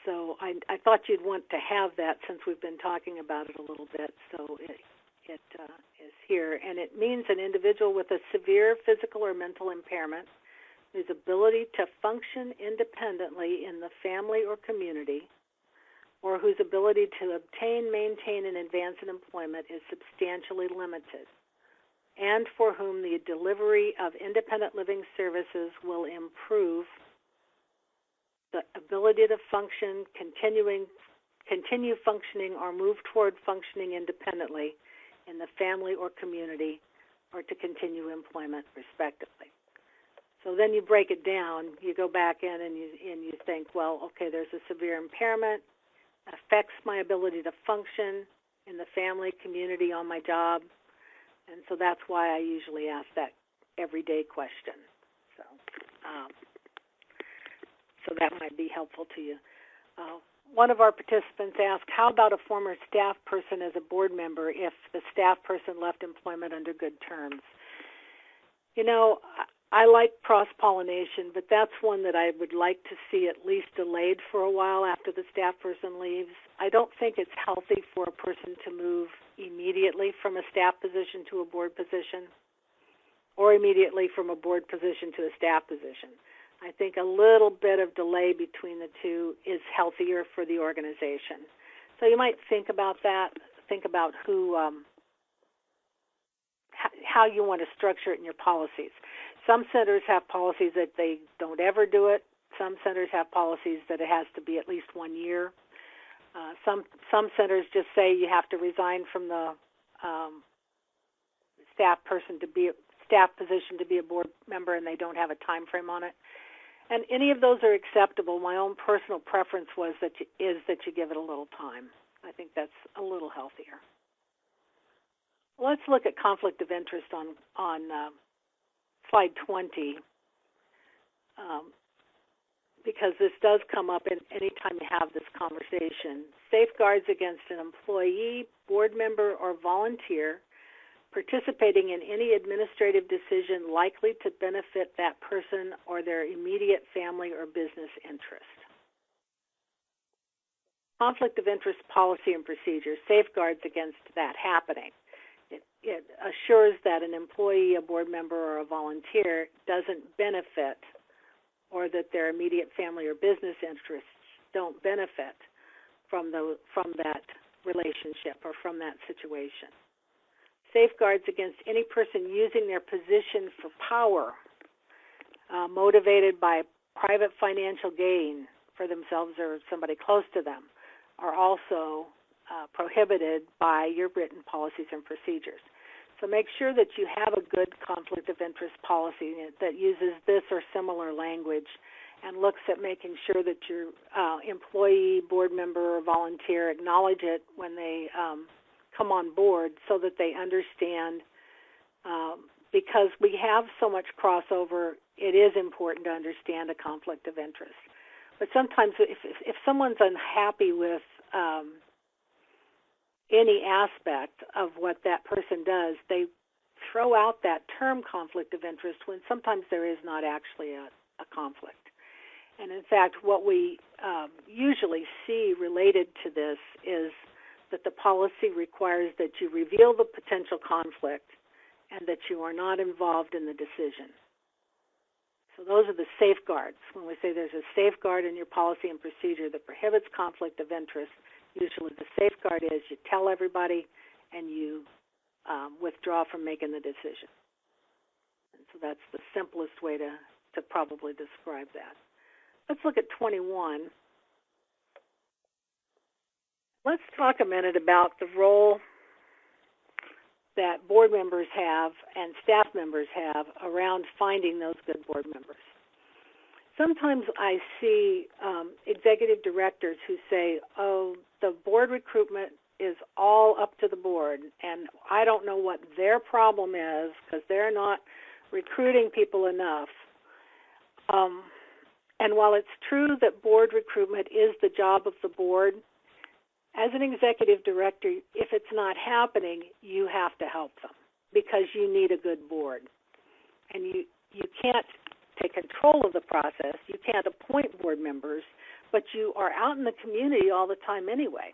So I thought you'd want to have that since we've been talking about it a little bit. So it is here. And it means an individual with a severe physical or mental impairment whose ability to function independently in the family or community, or whose ability to obtain, maintain, and advance in employment is substantially limited, and for whom the delivery of independent living services will improve the ability to function, continue functioning, or move toward functioning independently in the family or community, or to continue employment, respectively. So then you break it down. You go back in and you think, well, okay, there's a severe impairment, affects my ability to function in the family, community, on my job, and so that's why I usually ask that everyday question. So that might be helpful to you. One of our participants asked, how about a former staff person as a board member if the staff person left employment under good terms? I like cross-pollination, but that's one that I would like to see at least delayed for a while after the staff person leaves. I don't think it's healthy for a person to move immediately from a staff position to a board position, or immediately from a board position to a staff position. I think a little bit of delay between the two is healthier for the organization. So you might think about that, think about how you want to structure it in your policies. Some centers have policies that they don't ever do it. Some centers have policies that it has to be at least 1 year. Some centers just say you have to resign from the staff position to be a board member, and they don't have a time frame on it. And any of those are acceptable. My own personal preference is that you give it a little time. I think that's a little healthier. Let's look at conflict of interest on slide 20, because this does come up any time you have this conversation. Safeguards against an employee, board member, or volunteer participating in any administrative decision likely to benefit that person or their immediate family or business interest. Conflict of interest policy and procedure safeguards against that happening. It assures that an employee, a board member, or a volunteer doesn't benefit, or that their immediate family or business interests don't benefit from that relationship or from that situation. Safeguards against any person using their position for power, motivated by private financial gain for themselves or somebody close to them, are also prohibited by your written policies and procedures. So make sure that you have a good conflict of interest policy that uses this or similar language and looks at making sure that your employee, board member, or volunteer acknowledge it when they come on board so that they understand. Because we have so much crossover, it is important to understand a conflict of interest. But sometimes if someone's unhappy with any aspect of what that person does, they throw out that term conflict of interest when sometimes there is not actually a conflict. And in fact, what we usually see related to this is that the policy requires that you reveal the potential conflict and that you are not involved in the decision. So those are the safeguards. When we say there's a safeguard in your policy and procedure that prohibits conflict of interest, usually the safeguard is you tell everybody and you withdraw from making the decision. And so that's the simplest way to probably describe that. Let's look at 21. Let's talk a minute about the role that board members have and staff members have around finding those good board members. Sometimes I see executive directors who say, oh, the board recruitment is all up to the board, and I don't know what their problem is because they're not recruiting people enough. And while it's true that board recruitment is the job of the board, as an executive director, if it's not happening, you have to help them because you need a good board. And you can't take control of the process. You can't appoint board members, but you are out in the community all the time anyway.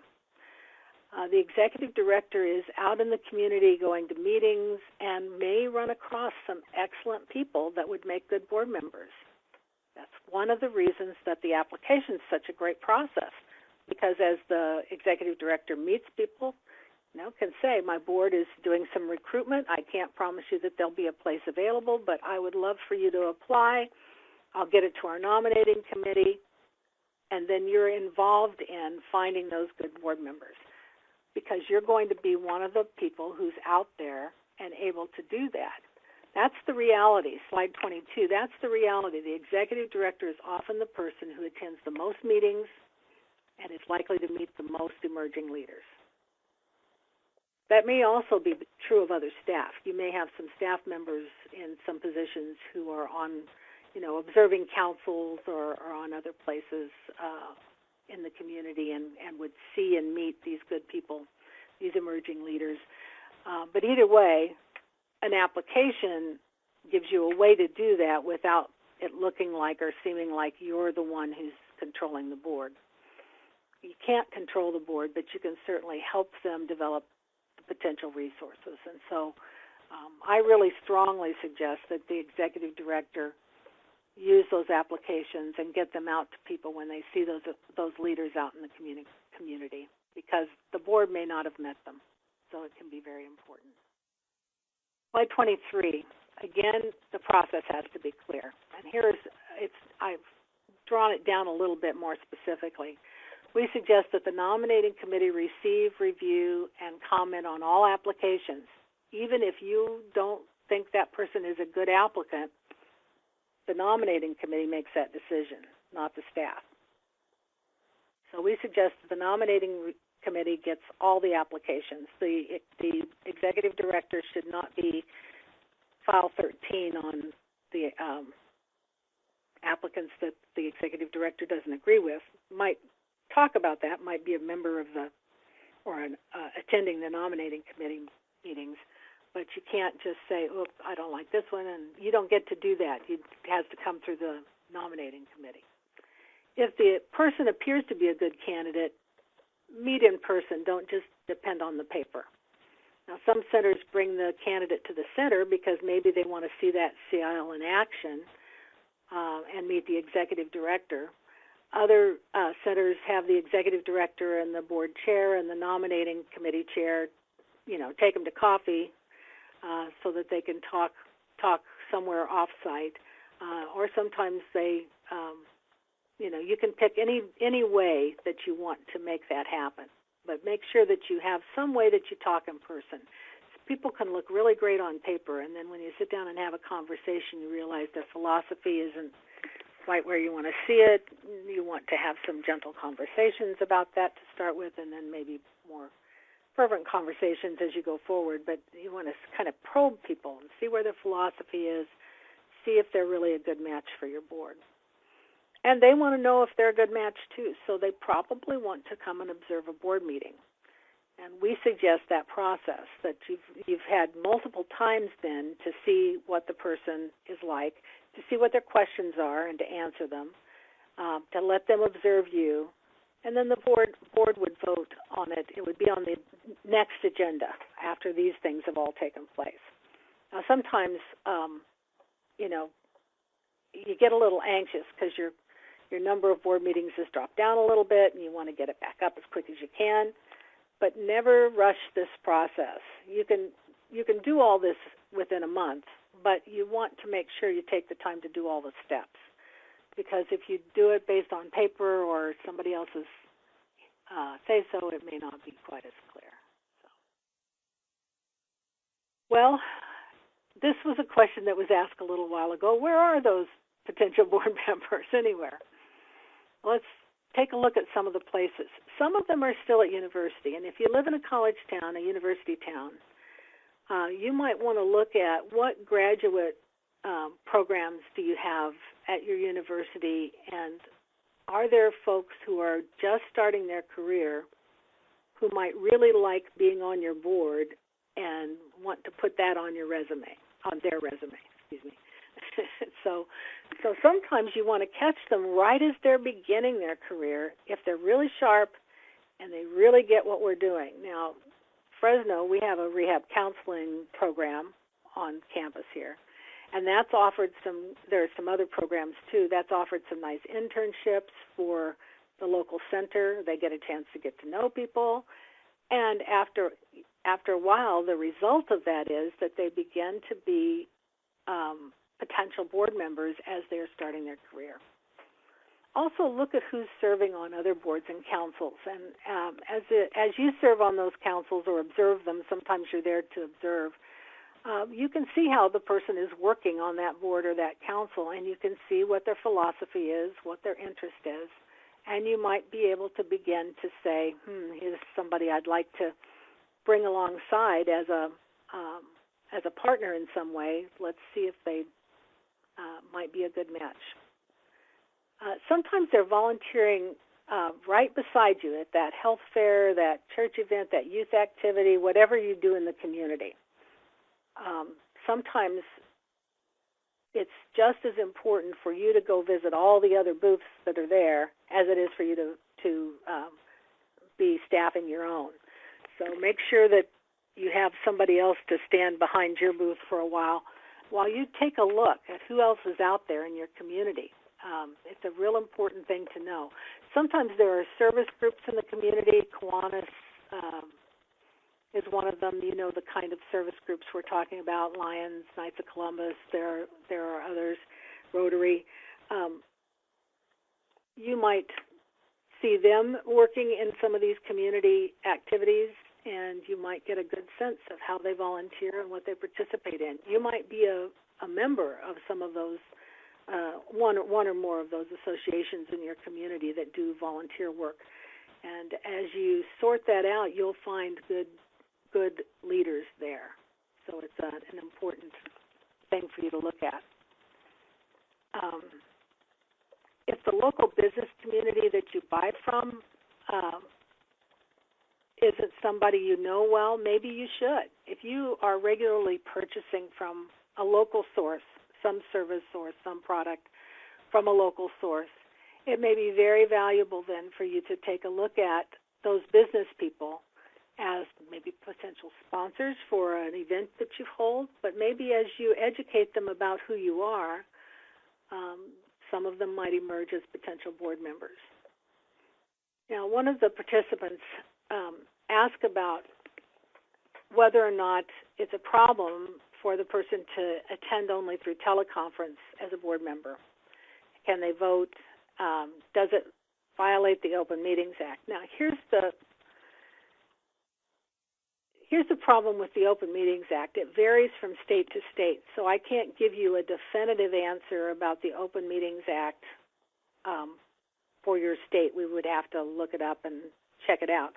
The executive director is out in the community going to meetings and may run across some excellent people that would make good board members. That's one of the reasons that the application is such a great process, because as the executive director meets people, can say, my board is doing some recruitment. I can't promise you that there'll be a place available, but I would love for you to apply. I'll get it to our nominating committee, and then you're involved in finding those good board members because you're going to be one of the people who's out there and able to do that. That's the reality. Slide 22, that's the reality. The executive director is often the person who attends the most meetings and is likely to meet the most emerging leaders. That may also be true of other staff. You may have some staff members in some positions who are on, observing councils or on other places in the community and would see and meet these good people, these emerging leaders. But either way, an application gives you a way to do that without it looking like or seeming like you're the one who's controlling the board. You can't control the board, but you can certainly help them develop the potential resources. And so I really strongly suggest that the executive director use those applications and get them out to people when they see those leaders out in the community, because the board may not have met them. So it can be very important. Slide 23. Again, the process has to be clear. And I've drawn it down a little bit more specifically. We suggest that the nominating committee receive, review, and comment on all applications. Even if you don't think that person is a good applicant, the nominating committee makes that decision, not the staff. So we suggest that the nominating committee gets all the applications. The executive director should not be file 13 on the applicants that the executive director doesn't agree with. Might talk about that, might be a member of attending the nominating committee meetings, but you can't just say, oh, I don't like this one, and you don't get to do that. It has to come through the nominating committee. If the person appears to be a good candidate, meet in person. Don't just depend on the paper. Now, some centers bring the candidate to the center because maybe they want to see that CIL in action and meet the executive director. Other centers have the executive director and the board chair and the nominating committee chair, take them to coffee so that they can talk somewhere off-site. Or sometimes they, you can pick any way that you want to make that happen. But make sure that you have some way that you talk in person. People can look really great on paper, and then when you sit down and have a conversation, you realize their philosophy isn't right where you want to see it. You want to have some gentle conversations about that to start with, and then maybe more fervent conversations as you go forward. But you want to kind of probe people and see where their philosophy is, see if they're really a good match for your board. And they want to know if they're a good match too, so they probably want to come and observe a board meeting. And we suggest that process, that you've had multiple times then to see what the person is like, to see what their questions are and to answer them, to let them observe you, and then the board would vote on it. It would be on the next agenda after these things have all taken place. Now, sometimes, you get a little anxious because your number of board meetings has dropped down a little bit, and you want to get it back up as quick as you can. But never rush this process. You can do all this within a month, but you want to make sure you take the time to do all the steps. Because if you do it based on paper or somebody else's say-so, it may not be quite as clear. So. Well, this was a question that was asked a little while ago. Where are those potential board members anywhere? Let's take a look at some of the places. Some of them are still at university, and if you live in a college town, a university town, you might want to look at what graduate programs do you have at your university, and are there folks who are just starting their career who might really like being on your board and want to put that on your resume, on their resume, excuse me. So sometimes you want to catch them right as they're beginning their career if they're really sharp and they really get what we're doing. Now, Fresno, we have a rehab counseling program on campus here, and that's offered there are some other programs too. That's offered some nice internships for the local center. They get a chance to get to know people, and after a while, the result of that is that they begin to be potential board members as they're starting their career. Also, look at who's serving on other boards and councils. And as you serve on those councils or observe them, sometimes you're there to observe, you can see how the person is working on that board or that council, and you can see what their philosophy is, what their interest is, and you might be able to begin to say, here's somebody I'd like to bring alongside as a partner in some way. Let's see if they might be a good match. Sometimes they're volunteering right beside you at that health fair, that church event, that youth activity, whatever you do in the community. Sometimes it's just as important for you to go visit all the other booths that are there as it is for you to be staffing your own. So make sure that you have somebody else to stand behind your booth for a while you take a look at who else is out there in your community. It's a real important thing to know. Sometimes there are service groups in the community. Kiwanis is one of them. You know the kind of service groups we're talking about, Lions, Knights of Columbus. There are others, Rotary. You might see them working in some of these community activities, and you might get a good sense of how they volunteer and what they participate in. You might be a member of some of those, one or more of those associations in your community that do volunteer work. And as you sort that out, you'll find good leaders there. So it's an important thing for you to look at. If the local business community that you buy from isn't somebody you know well, maybe you should. If you are regularly purchasing from a local source, some service or some product from a local source, it may be very valuable then for you to take a look at those business people as maybe potential sponsors for an event that you hold, but maybe as you educate them about who you are, some of them might emerge as potential board members. Now, one of the participants asked about whether or not it's a problem for the person to attend only through teleconference as a board member. Can they vote? Does it violate the Open Meetings Act? Now, here's Here's the problem with the Open Meetings Act. It varies from state to state, so I can't give you a definitive answer about the Open Meetings Act for your state. We would have to look it up and check it out.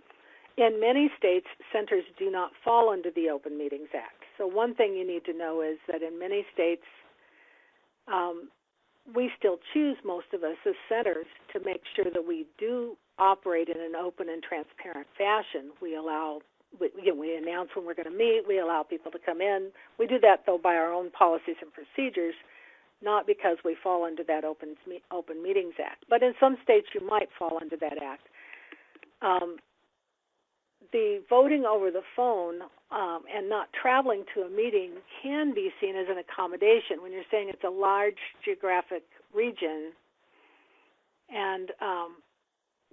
In many states, centers do not fall under the Open Meetings Act. So one thing you need to know is that in many states, we still choose, most of us as centers, to make sure that we do operate in an open and transparent fashion. We announce when we're going to meet. We allow people to come in. We do that, though, by our own policies and procedures, not because we fall under that Open Meetings Act. But in some states, you might fall under that act. The voting over the phone and not traveling to a meeting can be seen as an accommodation when you're saying it's a large geographic region and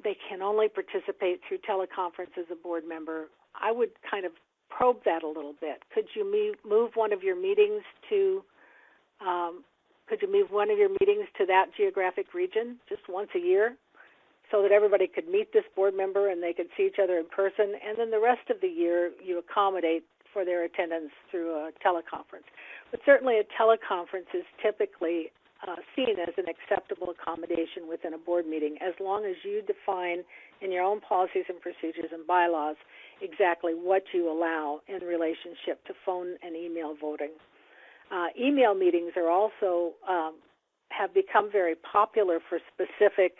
they can only participate through teleconference as a board member. I would kind of probe that a little bit. Could you move one of your meetings to that geographic region just once a year, so that everybody could meet this board member and they could see each other in person, and then the rest of the year you accommodate for their attendance through a teleconference. But certainly a teleconference is typically seen as an acceptable accommodation within a board meeting, as long as you define in your own policies and procedures and bylaws exactly what you allow in relationship to phone and email voting. Email meetings are also have become very popular for specific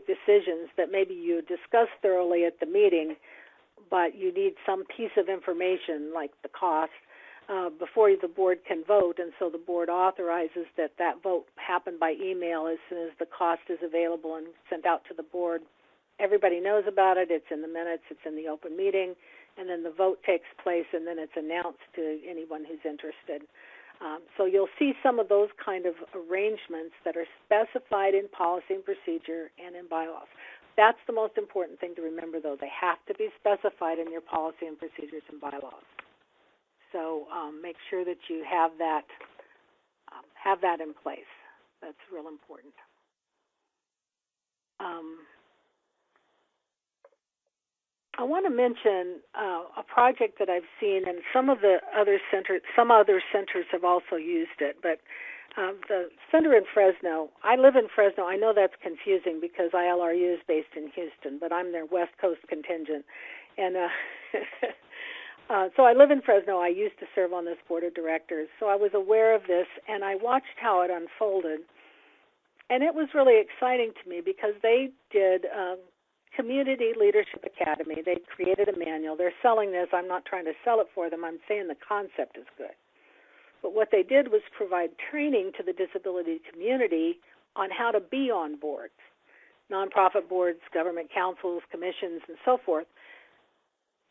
decisions that maybe you discuss thoroughly at the meeting, but you need some piece of information like the cost before the board can vote, and so the board authorizes that vote happen by email as soon as the cost is available and sent out to the board. Everybody knows about it. It's in the minutes. It's in the open meeting, and then the vote takes place, and then it's announced to anyone who's interested. So you'll see some of those kind of arrangements that are specified in policy and procedure and in bylaws. That's the most important thing to remember, though. They have to be specified in your policy and procedures and bylaws. So make sure that you have that in place. That's real important. I want to mention a project that I've seen, and some other centers have also used it. But the center in Fresno, I live in Fresno. I know that's confusing because ILRU is based in Houston, but I'm their West Coast contingent, and so I live in Fresno. I used to serve on this board of directors, so I was aware of this, and I watched how it unfolded, and it was really exciting to me because they did. Community Leadership Academy. They created a manual. They're selling this. I'm not trying to sell it for them. I'm saying the concept is good. But what they did was provide training to the disability community on how to be on boards, nonprofit boards, government councils, commissions, and so forth,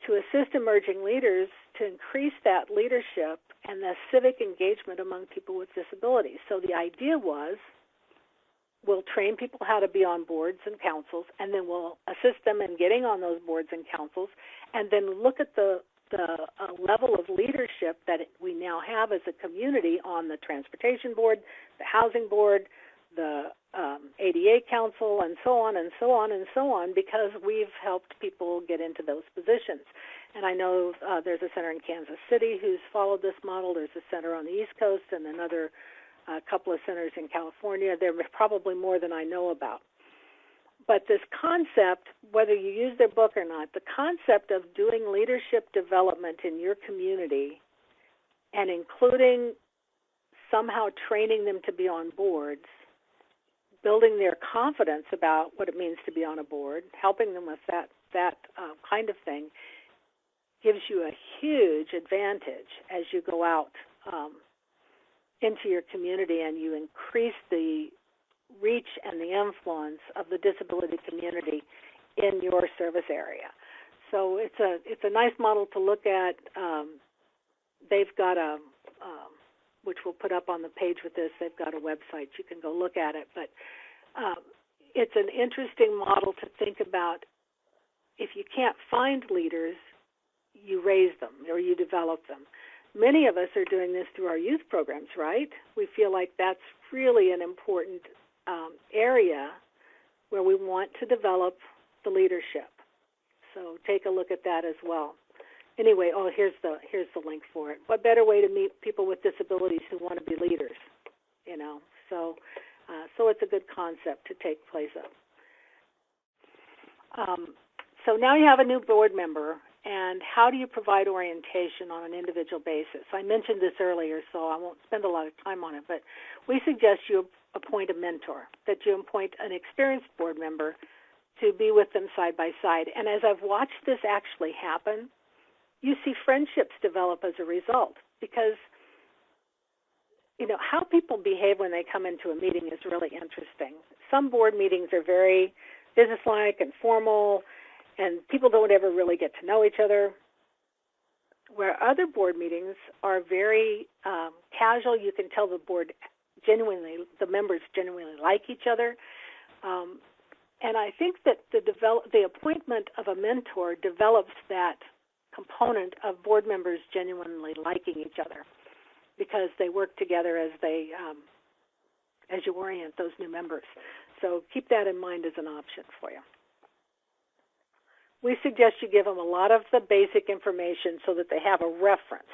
to assist emerging leaders to increase that leadership and the civic engagement among people with disabilities. So the idea was, we'll train people how to be on boards and councils, and then we'll assist them in getting on those boards and councils, and then look at the level of leadership that we now have as a community on the transportation board, the housing board, the ADA council, and so on and so on and so on, because we've helped people get into those positions. And I know there's a center in Kansas City who's followed this model. There's a center on the East Coast and another couple of centers in California. There are probably more than I know about. But this concept, whether you use their book or not, the concept of doing leadership development in your community and including somehow training them to be on boards, building their confidence about what it means to be on a board, helping them with that kind of thing, gives you a huge advantage as you go out into your community and you increase the reach and the influence of the disability community in your service area. So it's a nice model to look at. They've got which we'll put up on the page with this, they've got a website. You can go look at it. But it's an interesting model to think about. If you can't find leaders, you raise them or you develop them. Many of us are doing this through our youth programs, right? We feel like that's really an important area where we want to develop the leadership. So take a look at that as well. Anyway, here's the link for it. What better way to meet people with disabilities who want to be leaders? So it's a good concept to take place of. So now you have a new board member, and how do you provide orientation on an individual basis? I mentioned this earlier, so I won't spend a lot of time on it, but we suggest you appoint a mentor, that you appoint an experienced board member to be with them side by side. And as I've watched this actually happen, you see friendships develop as a result, because how people behave when they come into a meeting is really interesting. Some board meetings are very businesslike and formal, and people don't ever really get to know each other, where other board meetings are very casual. You can tell the members genuinely like each other. And I think that the appointment of a mentor develops that component of board members genuinely liking each other, because they work together as you orient those new members. So keep that in mind as an option for you. We suggest you give them a lot of the basic information so that they have a reference,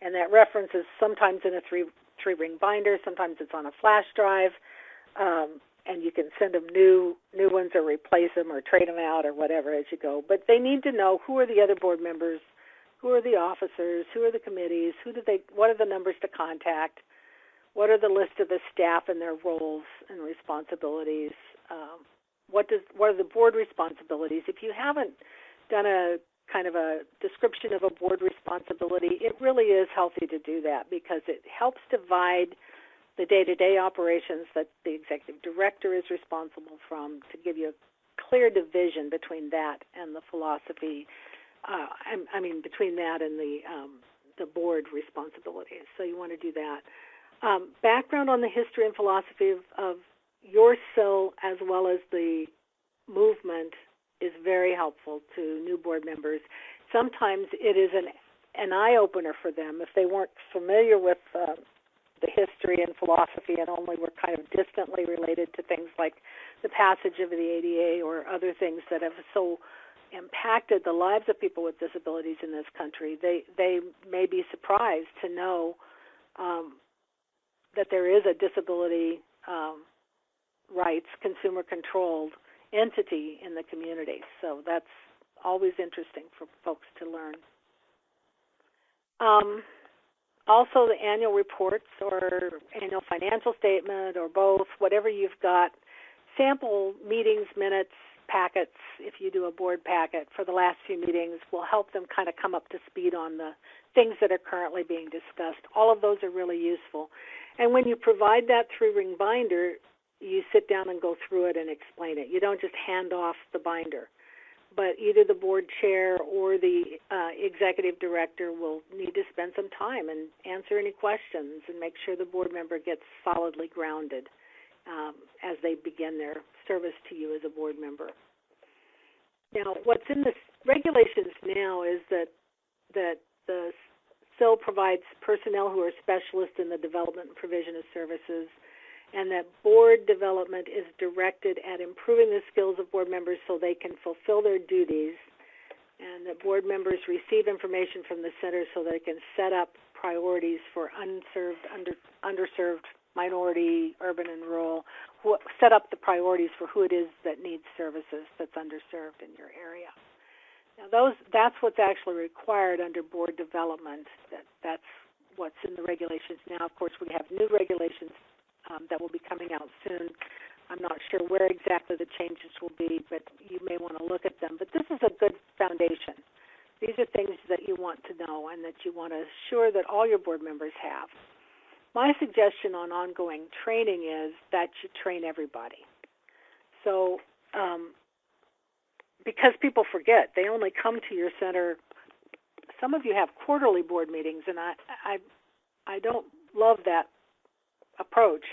and that reference is sometimes in a three-ring binder, sometimes it's on a flash drive, and you can send them new ones or replace them or trade them out or whatever as you go. But they need to know who are the other board members, who are the officers, who are the committees, what are the numbers to contact, what are the list of the staff and their roles and responsibilities, what are the board responsibilities. If you haven't done a kind of a description of a board responsibility, it really is healthy to do that, because it helps divide the day-to-day operations that the executive director is responsible from, to give you a clear division between that and the philosophy, between that and the board responsibilities. So you want to do that. Background on the history and philosophy of your CIL as well as the movement is very helpful to new board members. Sometimes it is an eye-opener for them if they weren't familiar with the history and philosophy and only were kind of distantly related to things like the passage of the ADA or other things that have so impacted the lives of people with disabilities in this country. They may be surprised to know that there is a disability rights, consumer-controlled entity in the community. So that's always interesting for folks to learn. Also, the annual reports or annual financial statement or both, whatever you've got, sample meetings, minutes, packets, if you do a board packet for the last few meetings, will help them kind of come up to speed on the things that are currently being discussed. All of those are really useful. And when you provide that three-ring binder, you sit down and go through it and explain it. You don't just hand off the binder. But either the board chair or the executive director will need to spend some time and answer any questions and make sure the board member gets solidly grounded as they begin their service to you as a board member. Now, what's in the regulations now is that the CIL provides personnel who are specialists in the development and provision of services, and that board development is directed at improving the skills of board members so they can fulfill their duties, and that board members receive information from the center so they can set up priorities for underserved, minority, urban, and rural, set up the priorities for who it is that needs services that's underserved in your area. Now, that's what's actually required under board development. That's what's in the regulations now. Of course, we have new regulations that will be coming out soon. I'm not sure where exactly the changes will be, but you may want to look at them. But this is a good foundation. These are things that you want to know and that you want to assure that all your board members have. My suggestion on ongoing training is that you train everybody. So because people forget, they only come to your center. Some of you have quarterly board meetings, and I don't love that approach.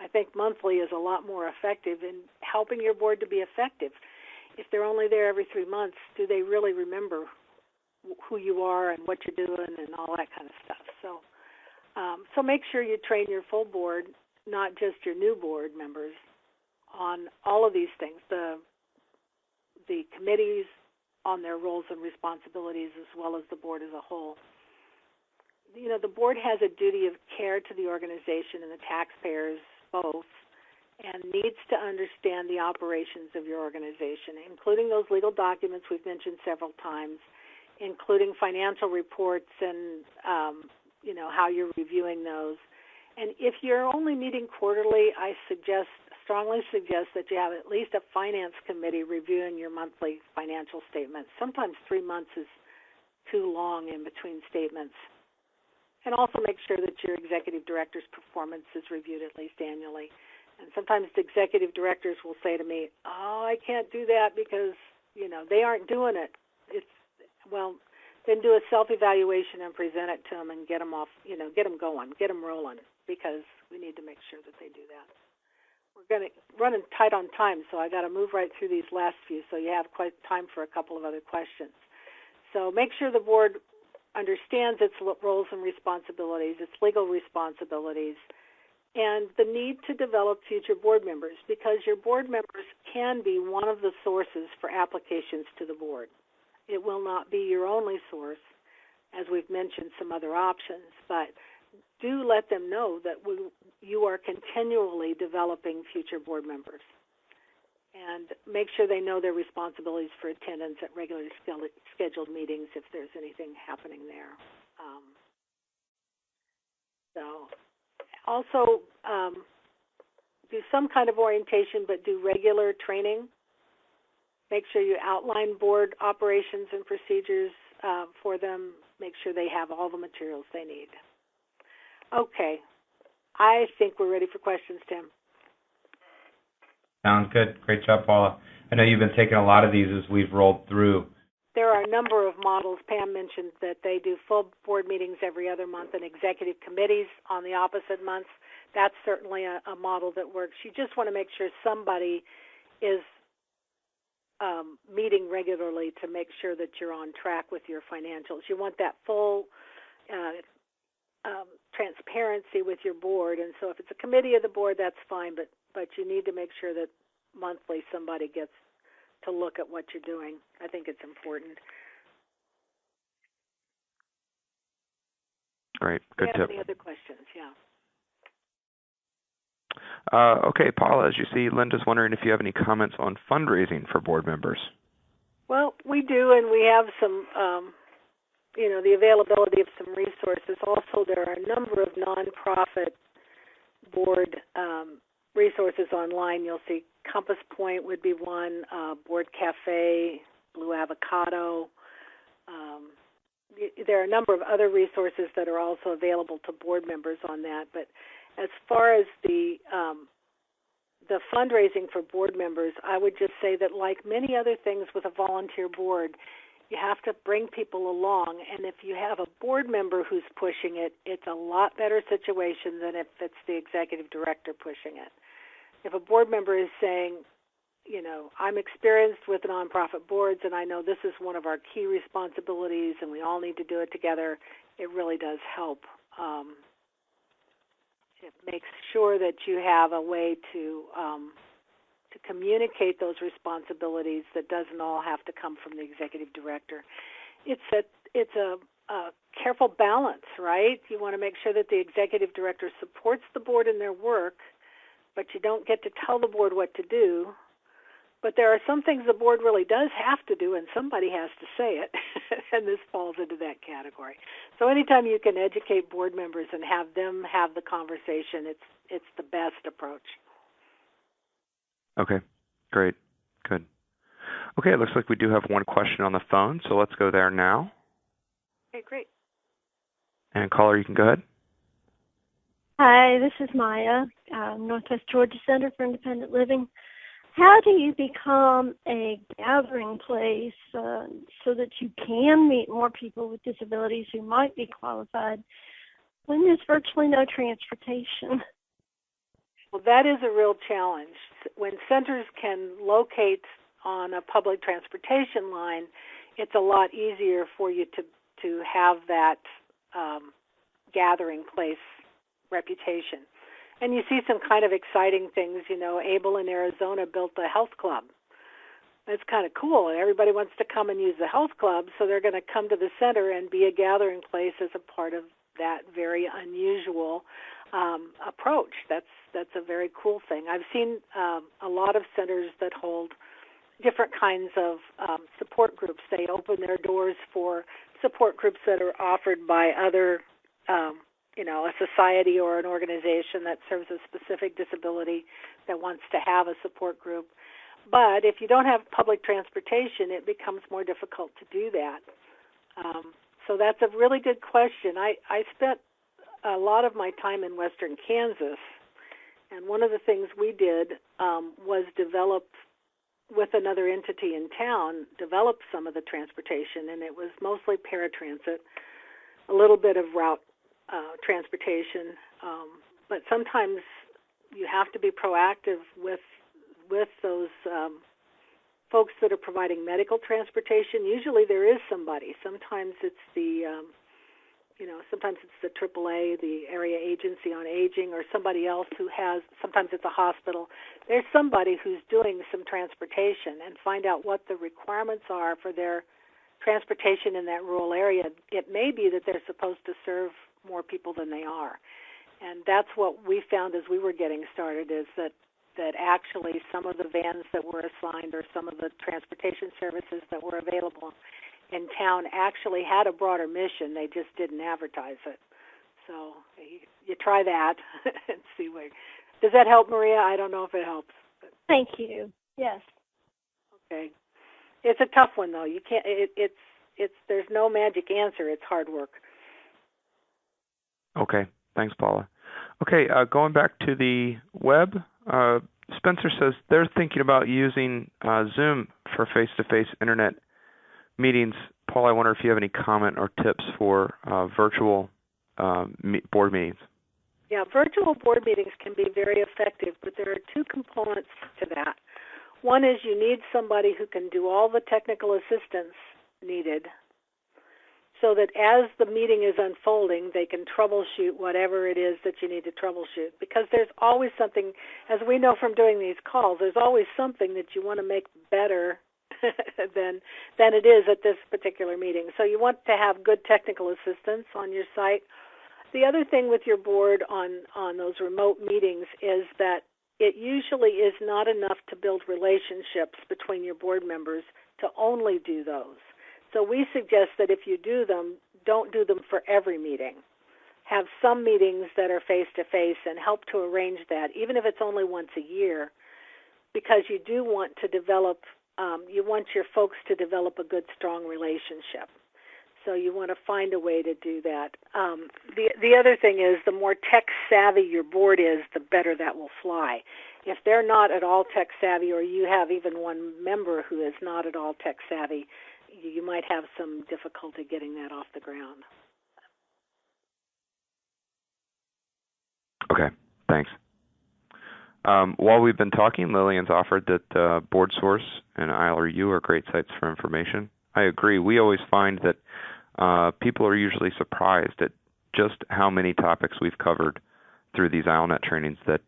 I think monthly is a lot more effective in helping your board to be effective. If they're only there every 3 months, do they really remember who you are and what you're doing and all that kind of stuff? So make sure you train your full board, not just your new board members, on all of these things, the committees, on their roles and responsibilities as well as the board as a whole. The board has a duty of care to the organization and the taxpayers both, and needs to understand the operations of your organization, including those legal documents we've mentioned several times, including financial reports and, how you're reviewing those. And if you're only meeting quarterly, I strongly suggest that you have at least a finance committee reviewing your monthly financial statements. Sometimes 3 months is too long in between statements. And also make sure that your executive director's performance is reviewed at least annually. And sometimes the executive directors will say to me, "Oh, I can't do that because, they aren't doing it." Then do a self-evaluation and present it to them and get them off, get them going, get them rolling, because we need to make sure that they do that. We're going to run tight on time, so I got to move right through these last few so you have quite time for a couple of other questions. So make sure the board understands its roles and responsibilities, its legal responsibilities, and the need to develop future board members, because your board members can be one of the sources for applications to the board. It will not be your only source, as we've mentioned some other options, but do let them know that you are continually developing future board members. And make sure they know their responsibilities for attendance at regularly scheduled meetings if there's anything happening there. Also do some kind of orientation, but do regular training. Make sure you outline board operations and procedures for them. Make sure they have all the materials they need. Okay. I think we're ready for questions, Tim. Sounds good. Great job, Paula. I know you've been taking a lot of these as we've rolled through. There are a number of models. Pam mentioned that they do full board meetings every other month and executive committees on the opposite months. That's certainly a model that works. You just want to make sure somebody is meeting regularly to make sure that you're on track with your financials. You want that full transparency with your board, and so if it's a committee of the board, that's fine, but you need to make sure that monthly somebody gets to look at what you're doing. I think it's important. Great. Good tip. Any other questions? Yeah. Okay, Paula, as you see, Linda's wondering if you have any comments on fundraising for board members. Well, we do, and we have some, the availability of some resources. Also, there are a number of nonprofit board resources online. You'll see Compass Point would be one, Board Cafe, Blue Avocado. There are a number of other resources that are also available to board members on that. But as far as the fundraising for board members, I would just say that like many other things with a volunteer board, you have to bring people along. And if you have a board member who's pushing it, it's a lot better situation than if it's the executive director pushing it. If a board member is saying, I'm experienced with nonprofit boards and I know this is one of our key responsibilities and we all need to do it together, it really does help. It makes sure that you have a way to communicate those responsibilities that doesn't all have to come from the executive director. It's a careful balance, right? You want to make sure that the executive director supports the board in their work, but you don't get to tell the board what to do. But there are some things the board really does have to do, and somebody has to say it, and this falls into that category. So anytime you can educate board members and have them have the conversation, it's the best approach. Okay, great, good. Okay, it looks like we do have one question on the phone, so let's go there now. Okay, great. And caller, you can go ahead. Hi, this is Maya, Northwest Georgia Center for Independent Living. How do you become a gathering place so that you can meet more people with disabilities who might be qualified when there's virtually no transportation? Well, that is a real challenge. When centers can locate on a public transportation line, it's a lot easier for you to have that gathering place reputation. And you see some kind of exciting things. Able in Arizona built a health club That's kind of cool, and everybody wants to come and use the health club, so they're going to come to the center and be a gathering place as a part of that very unusual approach. That's a very cool thing. I've seen a lot of centers that hold different kinds of support groups. They open their doors for support groups that are offered by other, a society or an organization that serves a specific disability that wants to have a support group. But if you don't have public transportation, it becomes more difficult to do that. So that's a really good question. I spent a lot of my time in western Kansas, and one of the things we did was develop, with another entity in town, develop some of the transportation, and it was mostly paratransit, a little bit of route transportation, but sometimes you have to be proactive with those folks that are providing medical transportation. Usually there is somebody. Sometimes it's sometimes it's the AAA, the Area Agency on Aging, or somebody else who has, sometimes it's a hospital. There's somebody who's doing some transportation, and find out what the requirements are for their transportation in that rural area. It may be that they're supposed to serve more people than they are. And that's what we found as we were getting started, is that actually some of the vans that were assigned, or some of the transportation services that were available in town, actually had a broader mission. They just didn't advertise it. So you try that and see where. Does that help, Maria? I don't know if it helps. Thank you. Yes. Okay. It's a tough one, though. You can't. It's there's no magic answer. It's hard work. Okay. Thanks, Paula. Okay, going back to the web, Spencer says they're thinking about using Zoom for face-to-face internet meetings. Paul, I wonder if you have any comment or tips for virtual board meetings. Yeah, virtual board meetings can be very effective, but there are two components to that. One is you need somebody who can do all the technical assistance needed, so that as the meeting is unfolding, they can troubleshoot whatever it is that you need to troubleshoot. Because there's always something, as we know from doing these calls, there's always something that you want to make better than it is at this particular meeting. So you want to have good technical assistance on your site. The other thing with your board on those remote meetings is that it usually is not enough to build relationships between your board members to only do those. So we suggest that if you do them, don't do them for every meeting. Have some meetings that are face-to-face and help to arrange that, even if it's only once a year, because you do want to develop, you want your folks to develop a good, strong relationship. So you want to find a way to do that. The other thing is, the more tech-savvy your board is, the better that will fly. If they're not at all tech-savvy, or you have even one member who is not at all tech-savvy, you might have some difficulty getting that off the ground. Okay, thanks. While we've been talking, Lillian's offered that BoardSource and ILRU are great sites for information. I agree. We always find that people are usually surprised at just how many topics we've covered through these ILNet trainings that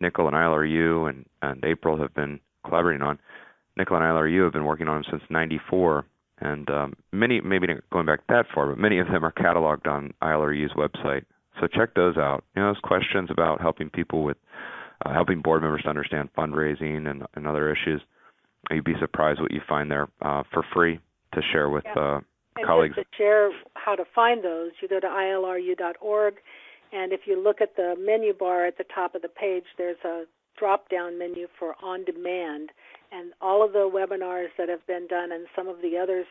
Nicole and ILRU and April have been collaborating on. Nicole and ILRU have been working on them since '94, and many, maybe not going back that far, but many of them are cataloged on ILRU's website. So check those out. Those questions about helping people with, helping board members to understand fundraising and other issues, you'd be surprised what you find there for free to share with colleagues. And just to share how to find those, you go to ilru.org, and if you look at the menu bar at the top of the page, there's a drop-down menu for On Demand, and all of the webinars that have been done and some of the other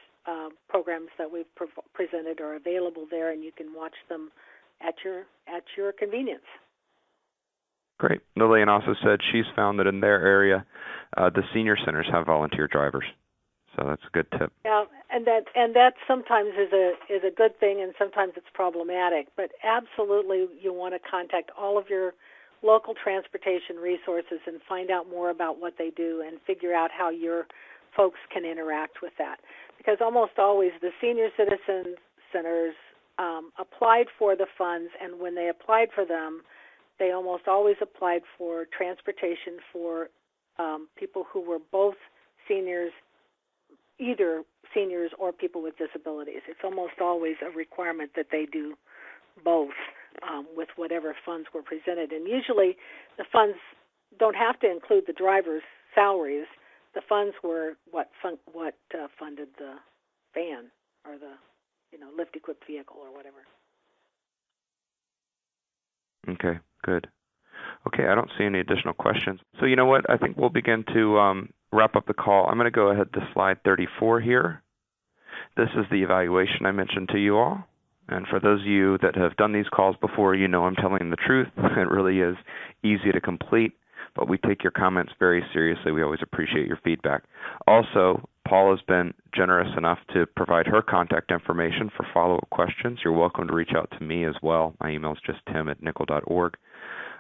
programs that we've presented are available there, and you can watch them at your convenience. Great. Lillian also said she's found that in their area, the senior centers have volunteer drivers, so that's a good tip. Yeah, and that sometimes is a good thing, and sometimes it's problematic. But absolutely, you want to contact all of your local transportation resources and find out more about what they do and figure out how your folks can interact with that. Because almost always the senior citizen centers applied for the funds, and when they applied for them, they almost always applied for transportation for people who were both seniors, either seniors or people with disabilities. It's almost always a requirement that they do both with whatever funds were presented. And usually the funds don't have to include the driver's salaries. The funds were what funded the van or the lift-equipped vehicle or whatever. Okay, good. Okay, I don't see any additional questions. So you know what? I think we'll begin to wrap up the call. I'm going to go ahead to slide 34 here. This is the evaluation I mentioned to you all. And for those of you that have done these calls before, you know I'm telling the truth. It really is easy to complete, but we take your comments very seriously. We always appreciate your feedback. Also, Paul has been generous enough to provide her contact information for follow-up questions. You're welcome to reach out to me as well. My email is just tim@nickel.org.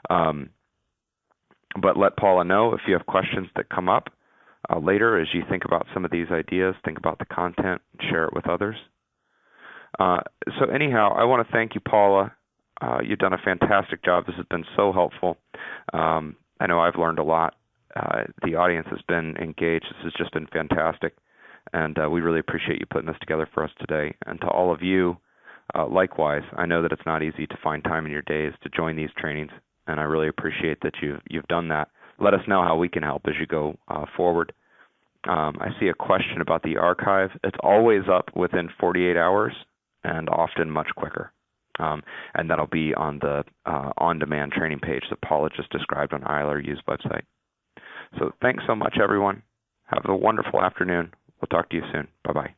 But let Paula know if you have questions that come up later as you think about some of these ideas, think about the content, and share it with others. So anyhow, I want to thank you, Paula. You've done a fantastic job. This has been so helpful. I know I've learned a lot. The audience has been engaged. This has just been fantastic. And we really appreciate you putting this together for us today. And to all of you, likewise, I know that it's not easy to find time in your days to join these trainings, and I really appreciate that you've done that. Let us know how we can help as you go forward. I see a question about the archive. It's always up within 48 hours and often much quicker. And that'll be on the on-demand training page that Paula just described on ILRU's website. So thanks so much, everyone. Have a wonderful afternoon. We'll talk to you soon. Bye-bye.